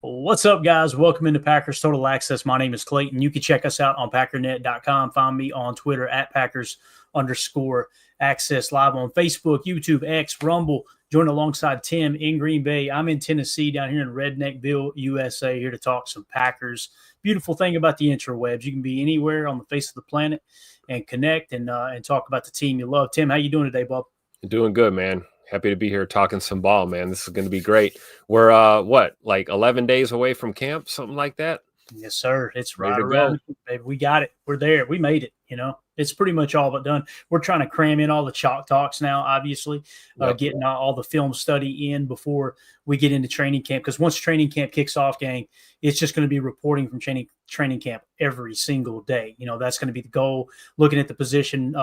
What's up, guys? Welcome into Packers Total Access. My name is Clayton. You can check us out on packernet.com. Find me on Twitter at Packers_access, live on Facebook, YouTube, X, Rumble. Join alongside Tim in Green Bay. I'm in Tennessee, down here in Redneckville, USA, here to talk some Packers. Beautiful thing about the interwebs, you can be anywhere on the face of the planet and connect and talk about the team you love. Tim, how you doing today, bub? Doing good, man. Happy to be here talking some ball, man. This is going to be great. We're like 11 days away from camp, something like that? Yes, sir. It's Ready right to around, go. baby. We got it. We're there. We made it. It's pretty much all but done. We're trying to cram in all the chalk talks now, obviously, getting all the film study in before we get into training camp. Because once training camp kicks off, gang, it's just going to be reporting from training camp every single day. That's going to be the goal, looking at the position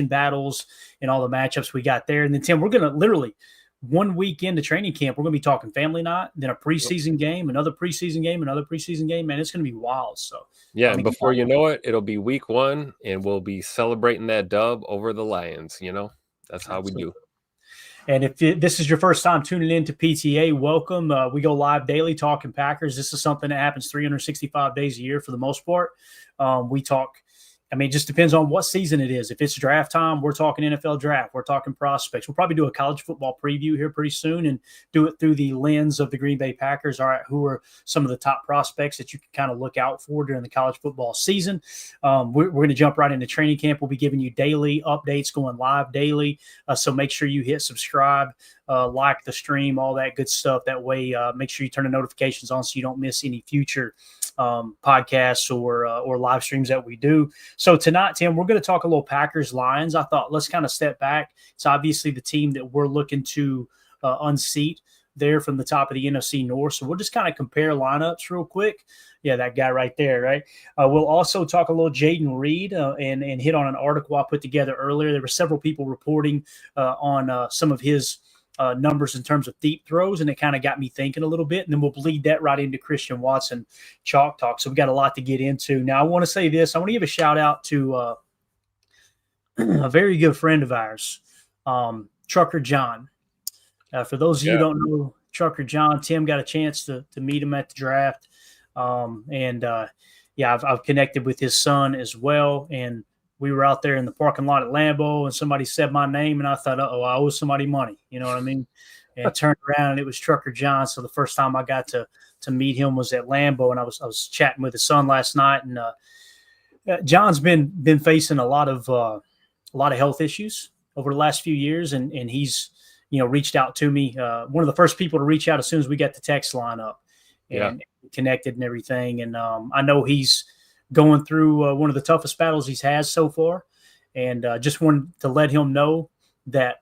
battles and all the matchups we got there. And then, Tim, we're going to literally – 1 week into training camp, we're going to be talking family night, then a preseason game, another preseason game, another preseason game. Man, it's going to be wild. So yeah, and before you know it, it'll be week 1, and we'll be celebrating that dub over the Lions. That's how we do. And if this is your first time tuning in to PTA, welcome. We go live daily talking Packers. This is something that happens 365 days a year for the most part. We talk. It just depends on what season it is. If it's draft time, we're talking NFL draft. We're talking prospects. We'll probably do a college football preview here pretty soon and do it through the lens of the Green Bay Packers. All right, who are some of the top prospects that you can kind of look out for during the college football season? We're going to jump right into training camp. We'll be giving you daily updates, going live daily. So make sure you hit subscribe, like the stream, all that good stuff. That way, make sure you turn the notifications on so you don't miss any future podcasts or live streams that we do. So tonight, Tim, we're going to talk a little Packers Lions. I thought let's kind of step back. It's obviously the team that we're looking to unseat there from the top of the NFC North. So we'll just kind of compare lineups real quick. Yeah, that guy right there, right? We'll also talk a little Jaden Reed and hit on an article I put together earlier. There were several people reporting on some of his numbers in terms of deep throws, and it kind of got me thinking a little bit, and then we'll bleed that right into Christian Watson chalk talk. So we've got a lot to get into. Now, I want to say this. I want to give a shout out to a very good friend of ours, Trucker John. For those of you who don't know Trucker John, Tim got a chance to meet him at the draft. I've connected with his son as well, and we were out there in the parking lot at Lambeau, and somebody said my name, and I thought, I owe somebody money. You know what I mean? And turned around, and it was Trucker John. So the first time I got to meet him was at Lambeau, and I was chatting with his son last night. And John's been facing a lot of health issues over the last few years, and he's reached out to me. One of the first people to reach out as soon as we got the text line up and connected and everything. And I know he's going through one of the toughest battles he's had so far. And just wanted to let him know that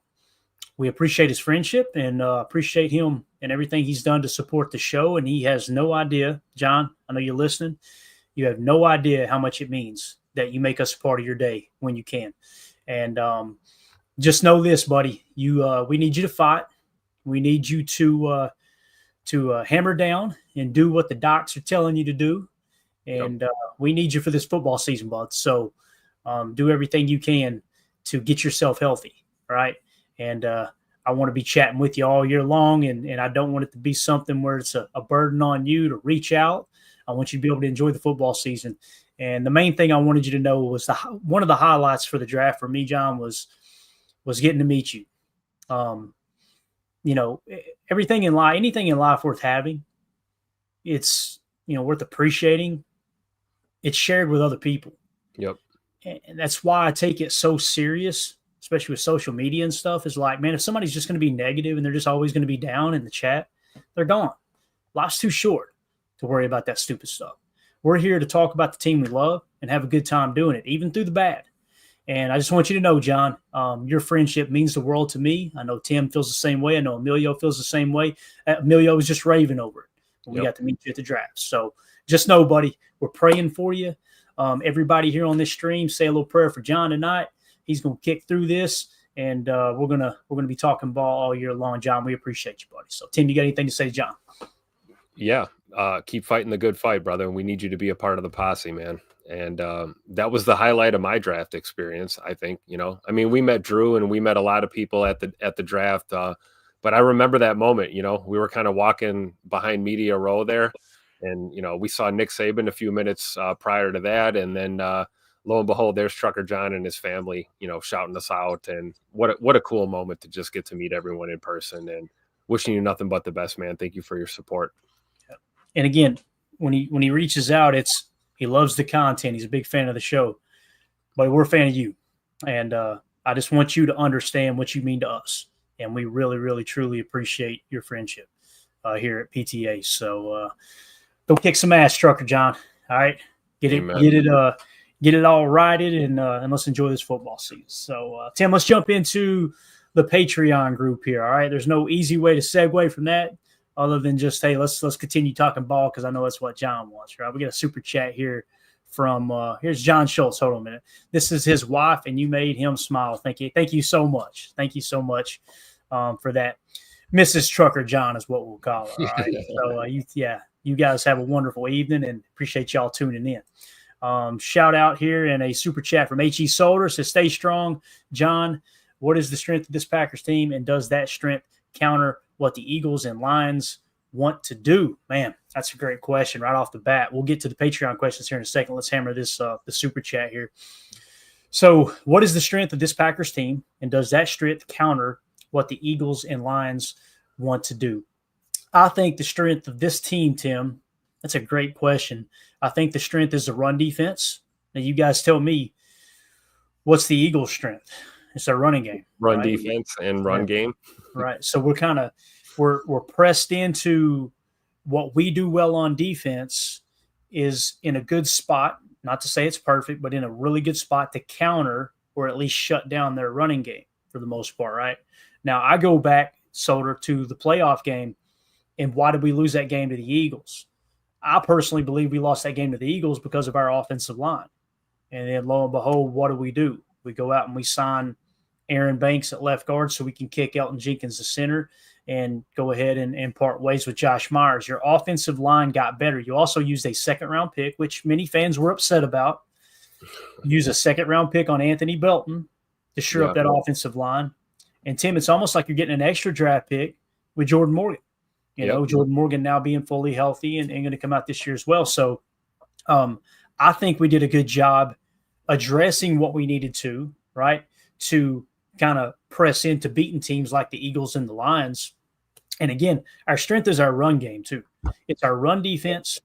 we appreciate his friendship and appreciate him and everything he's done to support the show. And he has no idea, John, I know you're listening. You have no idea how much it means that you make us a part of your day when you can. And just know this, buddy, we need you to fight. We need you to hammer down and do what the docs are telling you to do. And we need you for this football season, bud. So do everything you can to get yourself healthy, right? And I want to be chatting with you all year long, and I don't want it to be something where it's a burden on you to reach out. I want you to be able to enjoy the football season. And the main thing I wanted you to know was one of the highlights for the draft for me, John, was getting to meet you. Everything in life, anything in life worth having, it's worth appreciating. It's shared with other people. Yep. And that's why I take it so serious, especially with social media and stuff, is like, man, if somebody's just going to be negative and they're just always going to be down in the chat, they're gone. Life's too short to worry about that stupid stuff. We're here to talk about the team we love and have a good time doing it, even through the bad. And I just want you to know, John, your friendship means the world to me. I know Tim feels the same way. I know Emilio feels the same way. Emilio was just raving over it when we got to meet you at the draft. So just know, buddy, we're praying for you. Everybody here on this stream, say a little prayer for John tonight. He's going to kick through this, and we're gonna be talking ball all year long. John, we appreciate you, buddy. So, Tim, you got anything to say, John? Yeah, keep fighting the good fight, brother. And we need you to be a part of the posse, man. And that was the highlight of my draft experience, I think. We met Drew, and we met a lot of people at the draft. But I remember that moment, we were kind of walking behind media row there, and, we saw Nick Saban a few minutes prior to that. And then lo and behold, there's Trucker John and his family, shouting us out. And what a cool moment to just get to meet everyone in person, and wishing you nothing but the best, man. Thank you for your support. And again, when he reaches out, he loves the content. He's a big fan of the show, but we're a fan of you. And I just want you to understand what you mean to us. And we really, really, truly appreciate your friendship here at PTA. So go kick some ass, Trucker John. All right, get it all righted, and let's enjoy this football season. So Tim, let's jump into the Patreon group here. All right, there's no easy way to segue from that other than just, hey, let's continue talking ball, because I know that's what John wants. Right, we got a super chat here from here's John Schultz. Hold on a minute. This is his wife, and you made him smile. Thank you so much. Thank you so much for that. Mrs. Trucker John is what we'll call her. All right. So you guys have a wonderful evening, and appreciate y'all tuning in. Shout out here and a super chat from H.E. Solder says, stay strong, John. What is the strength of this Packers team, and does that strength counter what the Eagles and Lions want to do? Man, that's a great question right off the bat. We'll get to the Patreon questions here in a second. Let's hammer this the super chat here. So what is the strength of this Packers team, and does that strength counter what the Eagles and Lions want to do? I think the strength of this team, Tim, that's a great question. I think the strength is the run defense. Now, you guys tell me, what's the Eagles' strength? It's their running game. Run defense and run game. Right. So we're pressed into what we do well on defense is in a good spot, not to say it's perfect, but in a really good spot to counter or at least shut down their running game for the most part, right? Now, I go back, Solder, to the playoff game, and why did we lose that game to the Eagles? I personally believe we lost that game to the Eagles because of our offensive line. And then lo and behold, what do? We go out and we sign Aaron Banks at left guard so we can kick Elton Jenkins to center and go ahead and part ways with Josh Myers. Your offensive line got better. You also used a second-round pick, which many fans were upset about. Use a second-round pick on Anthony Belton to shore up that offensive line. And, Tim, it's almost like you're getting an extra draft pick with Jordan Morgan. Jordan Morgan now being fully healthy and going to come out this year as well. So I think we did a good job addressing what we needed to, right, to kind of press into beating teams like the Eagles and the Lions. And, again, our strength is our run game too. It's our run defense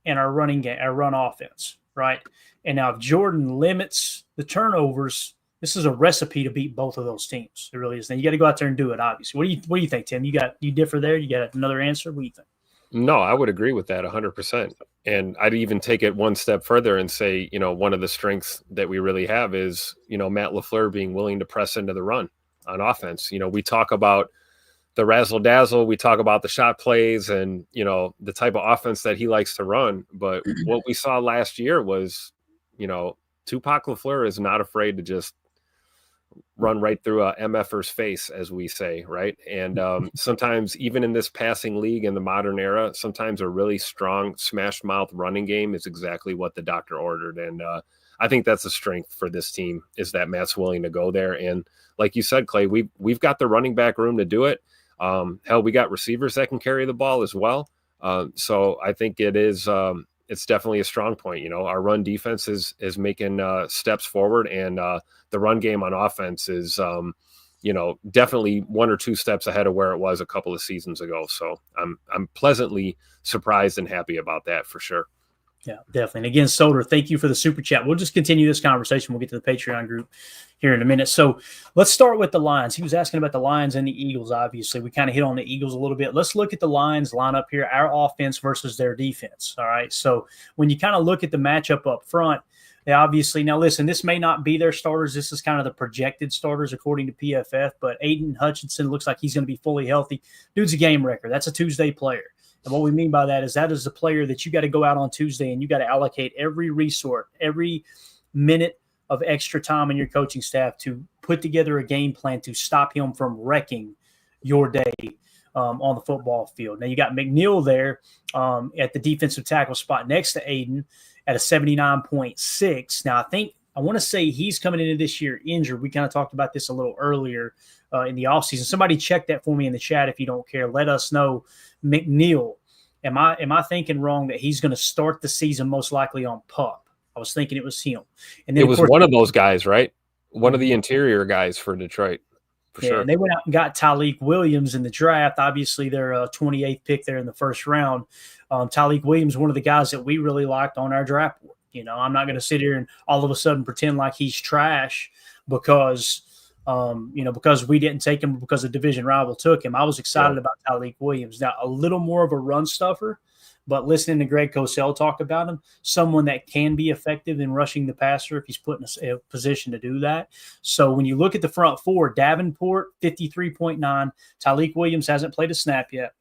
and our running game, our run offense, right? And now if Jordan limits the turnovers, this is a recipe to beat both of those teams. It really is. Now you got to go out there and do it, obviously. What do you think, Tim? You differ there? You got another answer? What do you think? No, I would agree with that 100%. And I'd even take it one step further and say, one of the strengths that we really have is, Matt LaFleur being willing to press into the run on offense. We talk about the razzle dazzle, we talk about the shot plays and, the type of offense that he likes to run. But what we saw last year was, Tupac LaFleur is not afraid to just run right through a MFer's face, as we say, right? And sometimes even in this passing league in the modern era, sometimes a really strong smash mouth running game is exactly what the doctor ordered. And I think that's a strength for this team, is that Matt's willing to go there. And like you said, Clay, we've got the running back room to do it. Hell, we got receivers that can carry the ball as well. So I think it's definitely a strong point. Our run defense is making steps forward, and the run game on offense is, definitely one or two steps ahead of where it was a couple of seasons ago. So I'm pleasantly surprised and happy about that for sure. Yeah, definitely. And again, Solder, thank you for the super chat. We'll just continue this conversation. We'll get to the Patreon group here in a minute. So let's start with the Lions. He was asking about the Lions and the Eagles, obviously. We kind of hit on the Eagles a little bit. Let's look at the Lions lineup here, our offense versus their defense. All right. So when you kind of look at the matchup up front, they obviously, now listen, this may not be their starters. This is kind of the projected starters according to PFF, but Aiden Hutchinson looks like he's going to be fully healthy. Dude's a game wrecker. That's a Tuesday player. And what we mean by that is a player that you got to go out on Tuesday and you got to allocate every resource, every minute of extra time in your coaching staff to put together a game plan to stop him from wrecking your day on the football field. Now, you got McNeil there at the defensive tackle spot next to Aiden at a 79.6. Now, I think I want to say he's coming into this year injured. We kind of talked about this a little earlier in the offseason. Somebody check that for me in the chat if you don't care. Let us know. McNeil, am I thinking wrong that he's going to start the season most likely on PUP? I was thinking it was him. And then it was one of those guys, right? One of the interior guys for Detroit. For sure. And they went out and got Tyleik Williams in the draft. Obviously, they're 28th pick there in the first round. Tyleik Williams, one of the guys that we really liked on our draft board. I'm not going to sit here and all of a sudden pretend like he's trash because we didn't take him because a division rival took him. I was excited about Tyleik Williams. Now, a little more of a run stuffer, but listening to Greg Cosell talk about him, someone that can be effective in rushing the passer if he's put in a position to do that. So when you look at the front four, Davenport, 53.9. Tyleik Williams hasn't played a snap yet.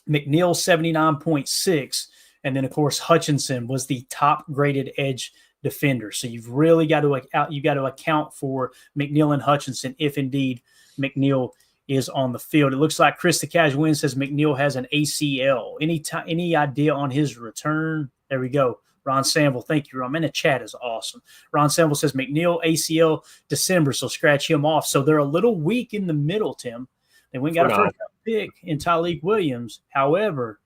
McNeil, 79.6. And then, of course, Hutchinson was the top-graded edge defender. So you've really got to account for McNeil and Hutchinson if indeed McNeil is on the field. It looks like Chris the Casual Win says McNeil has an ACL. Any idea on his return? There we go. Ron Sample, thank you, Ron. Man, the chat is awesome. Ron Sample says McNeil ACL December, so scratch him off. So they're a little weak in the middle, Tim. They went and got a first-round pick in Tyleik Williams. However,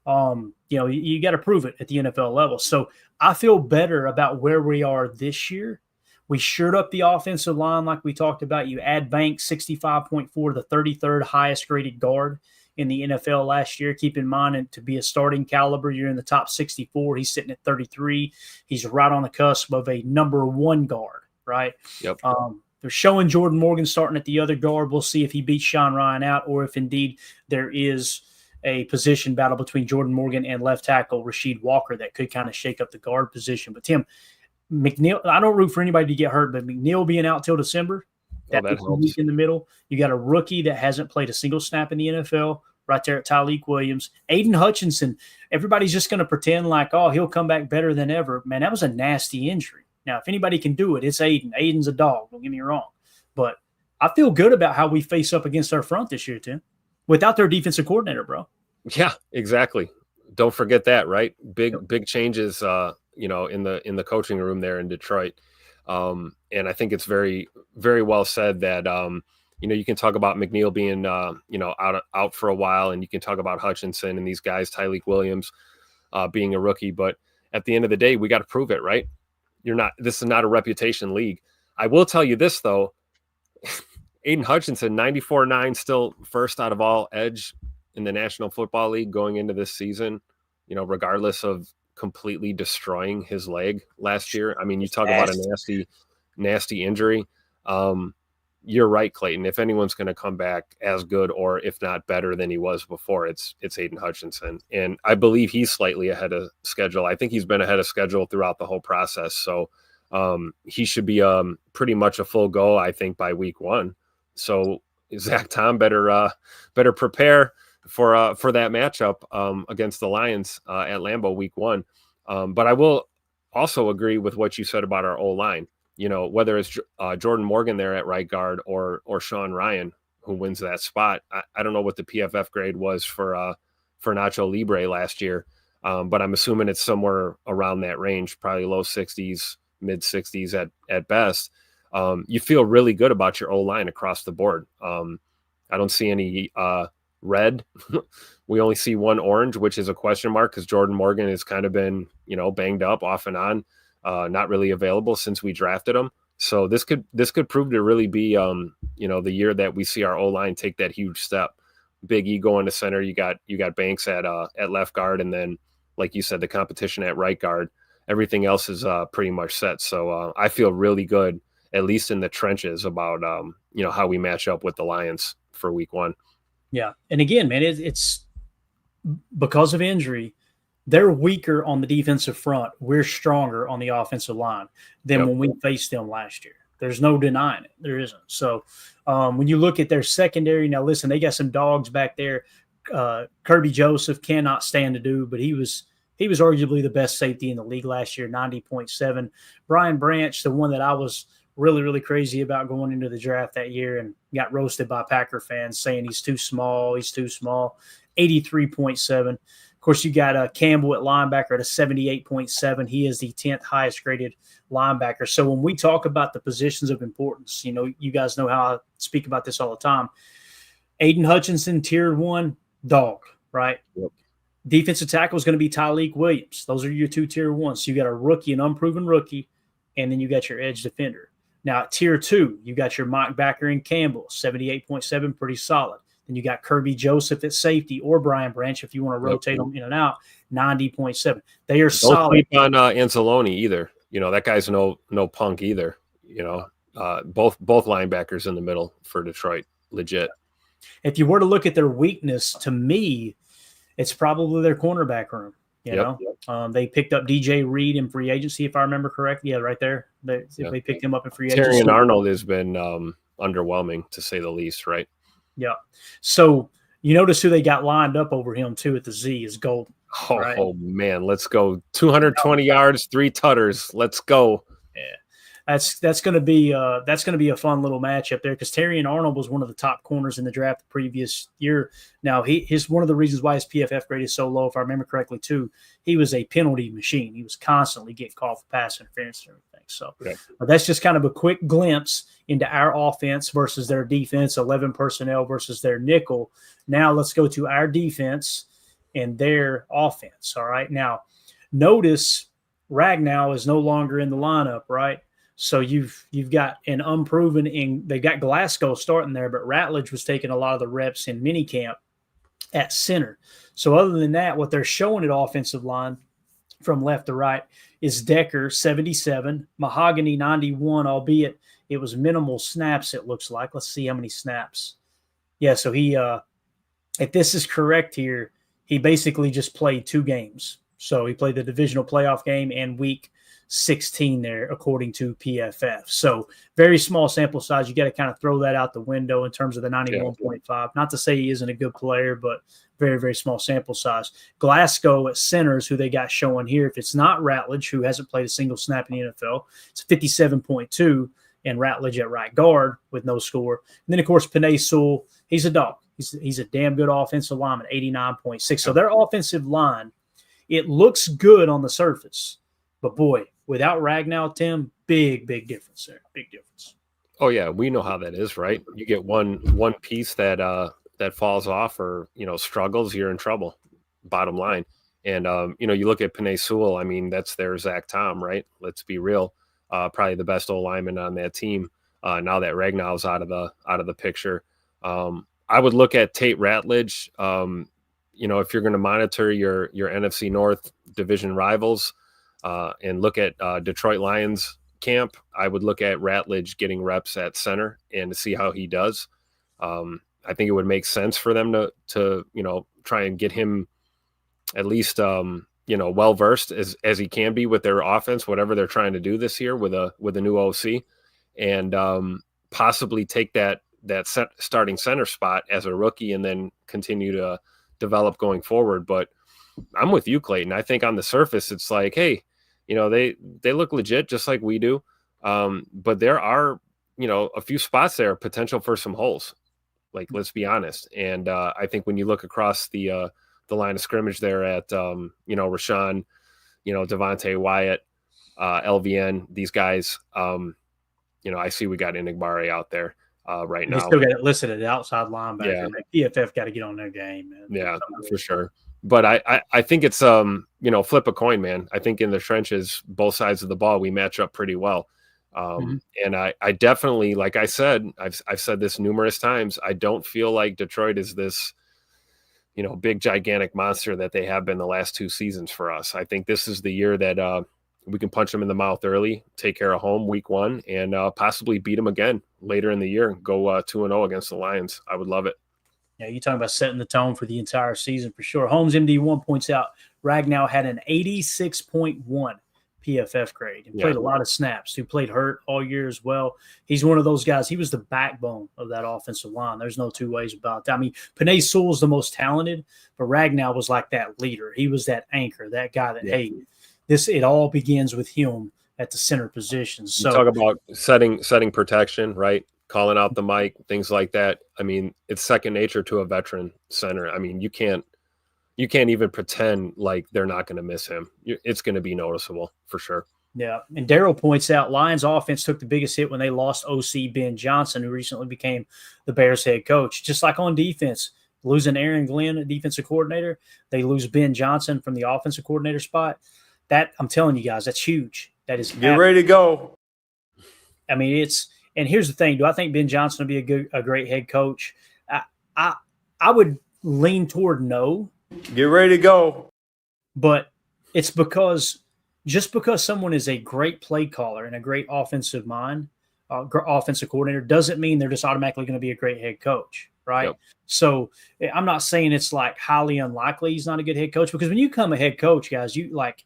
you got to prove it at the NFL level. So I feel better about where we are this year. We shored up the offensive line like we talked about. You add Banks, 65.4, the 33rd highest graded guard in the NFL last year. Keep in mind, and to be a starting caliber, you're in the top 64. He's sitting at 33. He's right on the cusp of a number one guard, right? Yep. They're showing Jordan Morgan starting at the other guard. We'll see if he beats Sean Ryan out or if indeed there is a position battle between Jordan Morgan and left tackle Rasheed Walker that could kind of shake up the guard position. But Tim, McNeil, I don't root for anybody to get hurt, but McNeil being out till December, that week in the middle, you got a rookie that hasn't played a single snap in the NFL right there at Tyleik Williams. Aiden Hutchinson, everybody's just going to pretend like, oh, he'll come back better than ever. Man, that was a nasty injury. Now, if anybody can do it, it's Aiden. Aiden's a dog, don't get me wrong. But I feel good about how we face up against our front this year, Tim, without their defensive coordinator, bro. Yeah, exactly. Don't forget that, right? Big changes, in the coaching room there in Detroit. And I think it's very, very well said that, you can talk about McNeil being, out for a while, and you can talk about Hutchinson and these guys, Tyleik Williams, being a rookie. But at the end of the day, we got to prove it, right? This is not a reputation league. I will tell you this, though. Aiden Hutchinson, 94.9, still first out of all edge in the National Football League going into this season, regardless of completely destroying his leg last year. I mean, you talk about a nasty injury. You're right, Clayton. If anyone's going to come back as good or if not better than he was before, it's Aiden Hutchinson. And I believe he's slightly ahead of schedule. I think he's been ahead of schedule throughout the whole process. So he should be pretty much a full go, I think, by week one. So Zach Tom better prepare for that matchup against the Lions at Lambeau week one. But I will also agree with what you said about our O-line. Whether it's Jordan Morgan there at right guard or Sean Ryan who wins that spot. I don't know what the PFF grade was for Nacho Libre last year, but I'm assuming it's somewhere around that range, probably low 60s, mid 60s at best. You feel really good about your O-line across the board. I don't see any red. We only see one orange, which is a question mark because Jordan Morgan has kind of been, banged up off and on, not really available since we drafted him. So this could prove to really be, the year that we see our O-line take that huge step. Big E going to center. You got Banks at left guard, and then, like you said, the competition at right guard. Everything else is pretty much set. So I feel really good, at least in the trenches, about how we match up with the Lions for week one. Yeah, and again, man, it's because of injury. They're weaker on the defensive front. We're stronger on the offensive line than when we faced them last year. There's no denying it. There isn't. So when you look at their secondary, now listen, they got some dogs back there. Kirby Joseph cannot stand to do, but he was arguably the best safety in the league last year, 90.7. Brian Branch, the one that I was really, really crazy about going into the draft that year and got roasted by Packer fans saying he's too small, 83.7. Of course, you got Campbell at linebacker at a 78.7. He is the 10th highest graded linebacker. So when we talk about the positions of importance, you guys know how I speak about this all the time. Aiden Hutchinson, tier 1, dog, right? Yep. Defensive tackle is going to be Tyleek Williams. Those are your 2 tier 1s. So you got a rookie, an unproven rookie, and then you got your edge defender. Now, at tier 2, you got your Mike Backer and Campbell, 78.7, pretty solid. Then you got Kirby Joseph at safety, or Brian Branch if you want to rotate them in and out, 90.7. They are solid. Don't sleep on Anzalone either. That guy's no punk either. Both linebackers in the middle for Detroit, legit. If you were to look at their weakness, to me, it's probably their cornerback room. They picked up DJ Reed in free agency, if I remember correctly. Yeah, right there. They picked him up in free agency. Terrion Arnold has been underwhelming, to say the least, right? Yeah. So you notice who they got lined up over him, too, at the Z is Golden. Right? Oh, man. Let's go. 220 yards, 3 tutters. Let's go. Yeah. That's going to be a fun little matchup there, because Terrion Arnold was one of the top corners in the draft the previous year. Now his one of the reasons why his PFF grade is so low, if I remember correctly, too, he was a penalty machine. He was constantly getting called for pass interference and everything. So that's just kind of a quick glimpse into our offense versus their defense, 11 personnel versus their nickel. Now let's go to our defense and their offense. All right. Now notice Ragnow is no longer in the lineup, right? So you've got an unproven they've got Glasgow starting there, but Ratledge was taking a lot of the reps in minicamp at center. So other than that, what they're showing at offensive line from left to right is Decker 77, Mahogany 91, albeit it was minimal snaps, it looks like. Let's see how many snaps. Yeah, so he if this is correct here, he basically just played 2 games. So he played the divisional playoff game and week 16 there, according to PFF. So very small sample size. You got to kind of throw that out the window in terms of the 91.5. Not to say he isn't a good player, but very, very small sample size. Glasgow at centers, who they got showing here, if it's not Ratledge, who hasn't played a single snap in the NFL, it's 57.2, and Ratledge at right guard with no score. And then, of course, Penei Sewell, he's a dog. He's a damn good offensive lineman, 89.6. So their offensive line, it looks good on the surface. But, boy, without Ragnow, Tim, big difference there. Big difference. Oh, yeah. We know how that is, right? You get one piece that falls off or, struggles, you're in trouble, bottom line. And, you look at Penei Sewell, I mean, that's their Zach Tom, right? Let's be real. Probably the best old lineman on that team. Now that Ragnow's out of the picture. I would look at Tate Ratledge. If you're going to monitor your NFC North division rivals, and look at Detroit Lions camp, I would look at Ratledge getting reps at center and to see how he does. I think it would make sense for them to try and get him at least well versed as he can be with their offense, whatever they're trying to do this year with a new OC, and possibly take that starting center spot as a rookie and then continue to develop going forward. But I'm with you, Clayton. I think on the surface, it's like, hey, they look legit just like we do. But there are, a few spots there, potential for some holes. Like, let's be honest. And I think when you look across the line of scrimmage there at, Rashawn, Devontae Wyatt, LVN, these guys, I see we got Enigbare out there right now. They still got it listed as outside linebacker. Yeah. PFF got to get on their game, man. Yeah, for sure. But I think it's, flip a coin, man. I think in the trenches, both sides of the ball, we match up pretty well. And I definitely, like I said, I've said this numerous times, I don't feel like Detroit is this, big, gigantic monster that they have been the last 2 seasons for us. I think this is the year that we can punch them in the mouth early, take care of home week 1, and possibly beat them again later in the year, go 2-0 against the Lions. I would love it. Yeah, you're talking about setting the tone for the entire season for sure. Holmes MD1 points out Ragnow had an 86.1 PFF grade and played a lot of snaps. He played hurt all year as well. He's one of those guys. He was the backbone of that offensive line. There's no 2 ways about that. I mean, Penei Sewell's the most talented, but Ragnow was like that leader. He was that anchor, that guy that, it all begins with him at the center position. So you talk about setting protection, right? Calling out the mic, things like that. I mean, it's second nature to a veteran center. I mean, you can't you can't even pretend like they're not going to miss him. It's going to be noticeable for sure. Yeah, and Daryl points out Lions offense took the biggest hit when they lost OC Ben Johnson, who recently became the Bears head coach. Just like on defense, losing Aaron Glenn, defensive coordinator, they lose Ben Johnson from the offensive coordinator spot. That, I'm telling you guys, that's huge. That is get ready to go. I mean, and here's the thing: do I think Ben Johnson will be a great head coach? I would lean toward no. Get ready to go. But it's because someone is a great play caller and a great offensive mind, offensive coordinator, doesn't mean they're just automatically going to be a great head coach, right? Yep. So I'm not saying it's like highly unlikely he's not a good head coach, because when you become a head coach, guys, you're like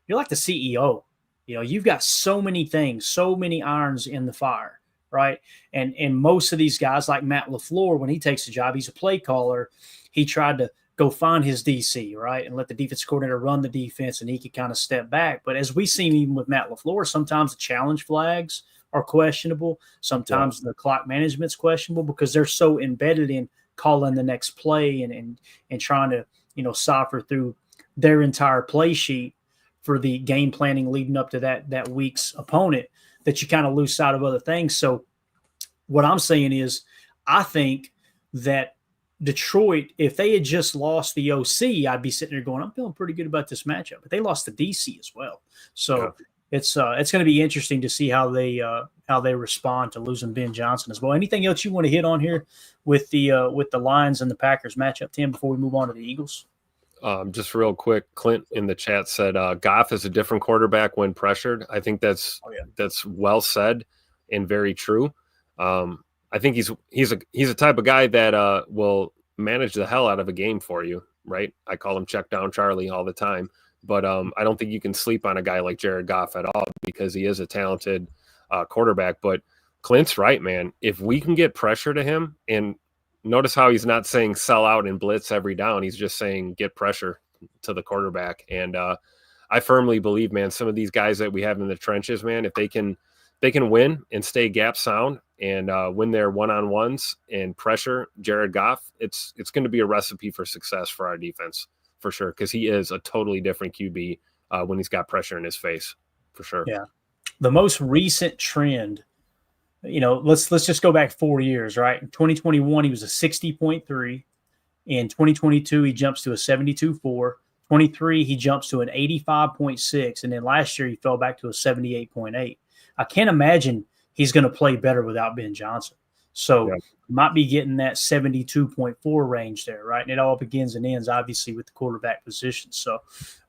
the CEO. You know, you've got so many things, so many irons in the fire, right? And most of these guys, like Matt LaFleur, when he takes a job, he's a play caller. He tried to go find his DC, right, and let the defense coordinator run the defense, and he could kind of step back. But as we've seen even with Matt LaFleur, sometimes the challenge flags are questionable. Sometimes the clock management's questionable because they're so embedded in calling the next play and trying to, cipher through their entire play sheet for the game planning leading up to that week's opponent, that you kind of lose sight of other things. So what I'm saying is, I think that Detroit, if they had just lost the OC, I'd be sitting there going, I'm feeling pretty good about this matchup. But they lost the DC as well. So it's going to be interesting to see how they respond to losing Ben Johnson as well. Anything else you want to hit on here with the Lions and the Packers matchup, Tim, before we move on to the Eagles? Just real quick, Clint in the chat said Goff is a different quarterback when pressured. I think that's well said and very true. I think he's a type of guy that will manage the hell out of a game for you, right? I call him check down Charlie all the time, but I don't think you can sleep on a guy like Jared Goff at all, because he is a talented quarterback. But Clint's right, man. If we can get pressure to him, and notice how he's not saying sell out and blitz every down, he's just saying get pressure to the quarterback. And I firmly believe, man, some of these guys that we have in the trenches, man, if they can win and stay gap sound and win their one-on-ones and pressure Jared Goff, it's going to be a recipe for success for our defense for sure, because he is a totally different QB when he's got pressure in his face, for sure. Yeah. The most recent trend, let's just go back 4 years, right? In 2021, he was a 60.3. In 2022, he jumps to a 72.4. 23, he jumps to an 85.6. And then last year, he fell back to a 78.8. I can't imagine he's going to play better without Ben Johnson. So might be getting that 72.4 range there, right? And it all begins and ends, obviously, with the quarterback position. So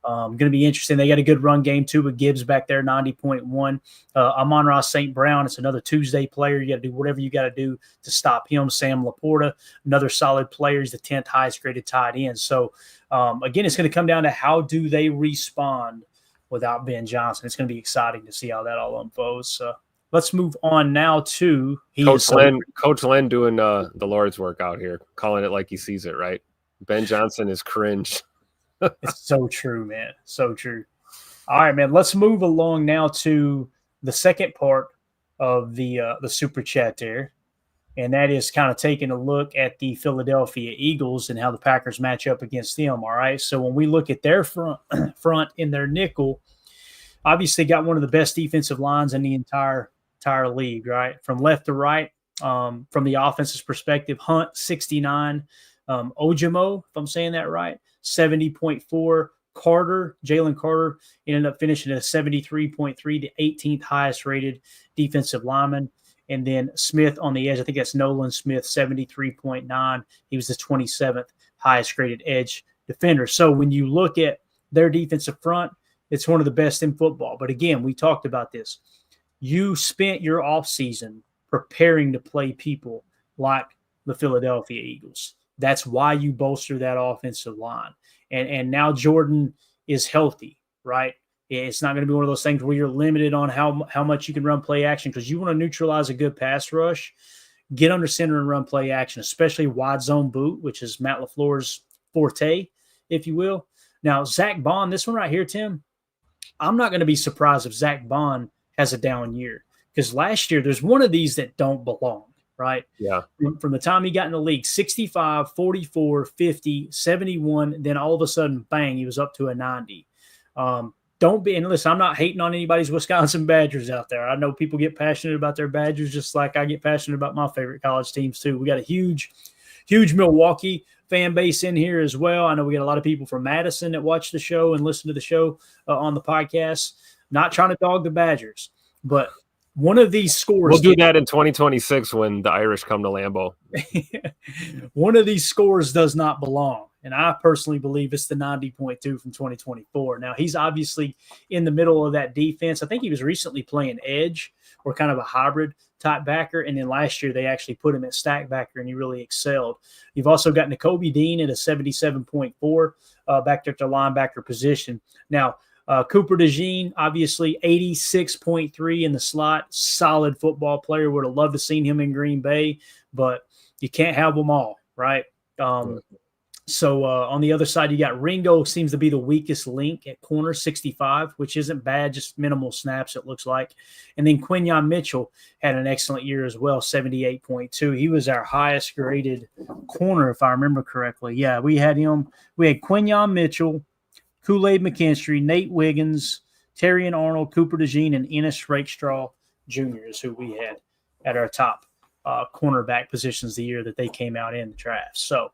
going to be interesting. They got a good run game, too, with Gibbs back there, 90.1. Amon-Ra St. Brown, it's another Tuesday player. You got to do whatever you got to do to stop him. Sam Laporta, another solid player. He's the 10th highest graded tight end. So, again, it's going to come down to how do they respond without Ben Johnson. It's going to be exciting to see how that all unfolds. So let's move on now to Coach Len doing the Lord's work out here, calling it like he sees it, right? Ben Johnson is cringe. It's so true, man. So true. All right, man. Let's move along now to the second part of the super chat there. And that is kind of taking a look at the Philadelphia Eagles and how the Packers match up against them. All right. So when we look at their front in their nickel, obviously got one of the best defensive lines in the entire league, right? From left to right, from the offense's perspective, Hunt, 69. Ojimo, if I'm saying that right, 70.4. Jalen Carter ended up finishing at a 73.3, the 18th highest rated defensive lineman. And then Smith on the edge, I think that's Nolan Smith, 73.9. He was the 27th highest graded edge defender. So when you look at their defensive front, it's one of the best in football. But again, we talked about this. You spent your offseason preparing to play people like the Philadelphia Eagles. That's why you bolster that offensive line. And now Jordan is healthy, right? It's not going to be one of those things where you're limited on how much you can run play action, because you want to neutralize a good pass rush. Get under center and run play action, especially wide zone boot, which is Matt LaFleur's forte, if you will. Now, Zach Bond, this one right here, Tim, I'm not going to be surprised if Zach Bond has a down year, because last year there's one of these that don't belong. right? Yeah. From the time he got in the league, 65, 44, 50, 71, then all of a sudden, bang, he was up to a 90. Don't be, and listen, I'm not hating on anybody's Wisconsin Badgers out there. I know people get passionate about their Badgers just like I get passionate about my favorite college teams too. We got a huge Milwaukee fan base in here as well. I know we got a lot of people from Madison that watch the show and listen to the show on the podcast. Not trying to dog the Badgers, but one of these scores. We'll do that in 2026 when the Irish come to Lambeau. One of these scores does not belong. And I personally believe it's the 90.2 from 2024. Now, he's obviously in the middle of that defense. I think he was recently playing edge or kind of a hybrid type backer. And then last year, they actually put him at stack backer, and he really excelled. You've also got Nakobe Dean at a 77.4 back there at the linebacker position. Now, Cooper DeJean, obviously 86.3 in the slot. Solid football player. Would have loved to seen him in Green Bay, but you can't have them all, right? So on the other side, you got Ringo, seems to be the weakest link at corner, 65, which isn't bad, just minimal snaps it looks like. And then Quinyon Mitchell had an excellent year as well, 78.2. He was our highest graded corner, if I remember correctly. Yeah, we had him. We had Quinyon Mitchell, Kool-Aid McKinstry, Nate Wiggins, Terrion Arnold, Cooper DeJean, and Ennis Rakestraw Jr. is who we had at our top cornerback positions the year that they came out in the draft. So,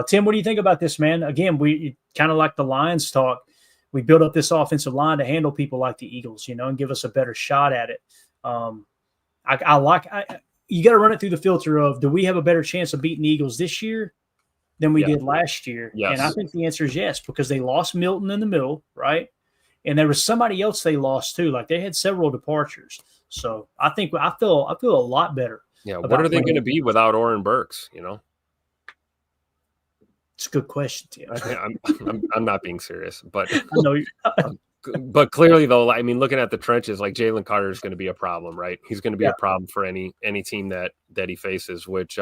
Tim, what do you think about this, man? Again, we kind of like the Lions talk. We built up this offensive line to handle people like the Eagles, and give us a better shot at it. You got to run it through the filter of, do we have a better chance of beating the Eagles this year than we did last year? Yes. And I think the answer is yes, because they lost Milton in the middle, right? And there was somebody else they lost too. Like they had several departures. So I think I feel a lot better. Yeah. What are they going to be without Oren Burks? It's a good question, Tim. I'm not being serious, but I know but clearly though, I mean, looking at the trenches, like Jalen Carter is going to be a problem, right? He's going to be a problem for any team that he faces, which,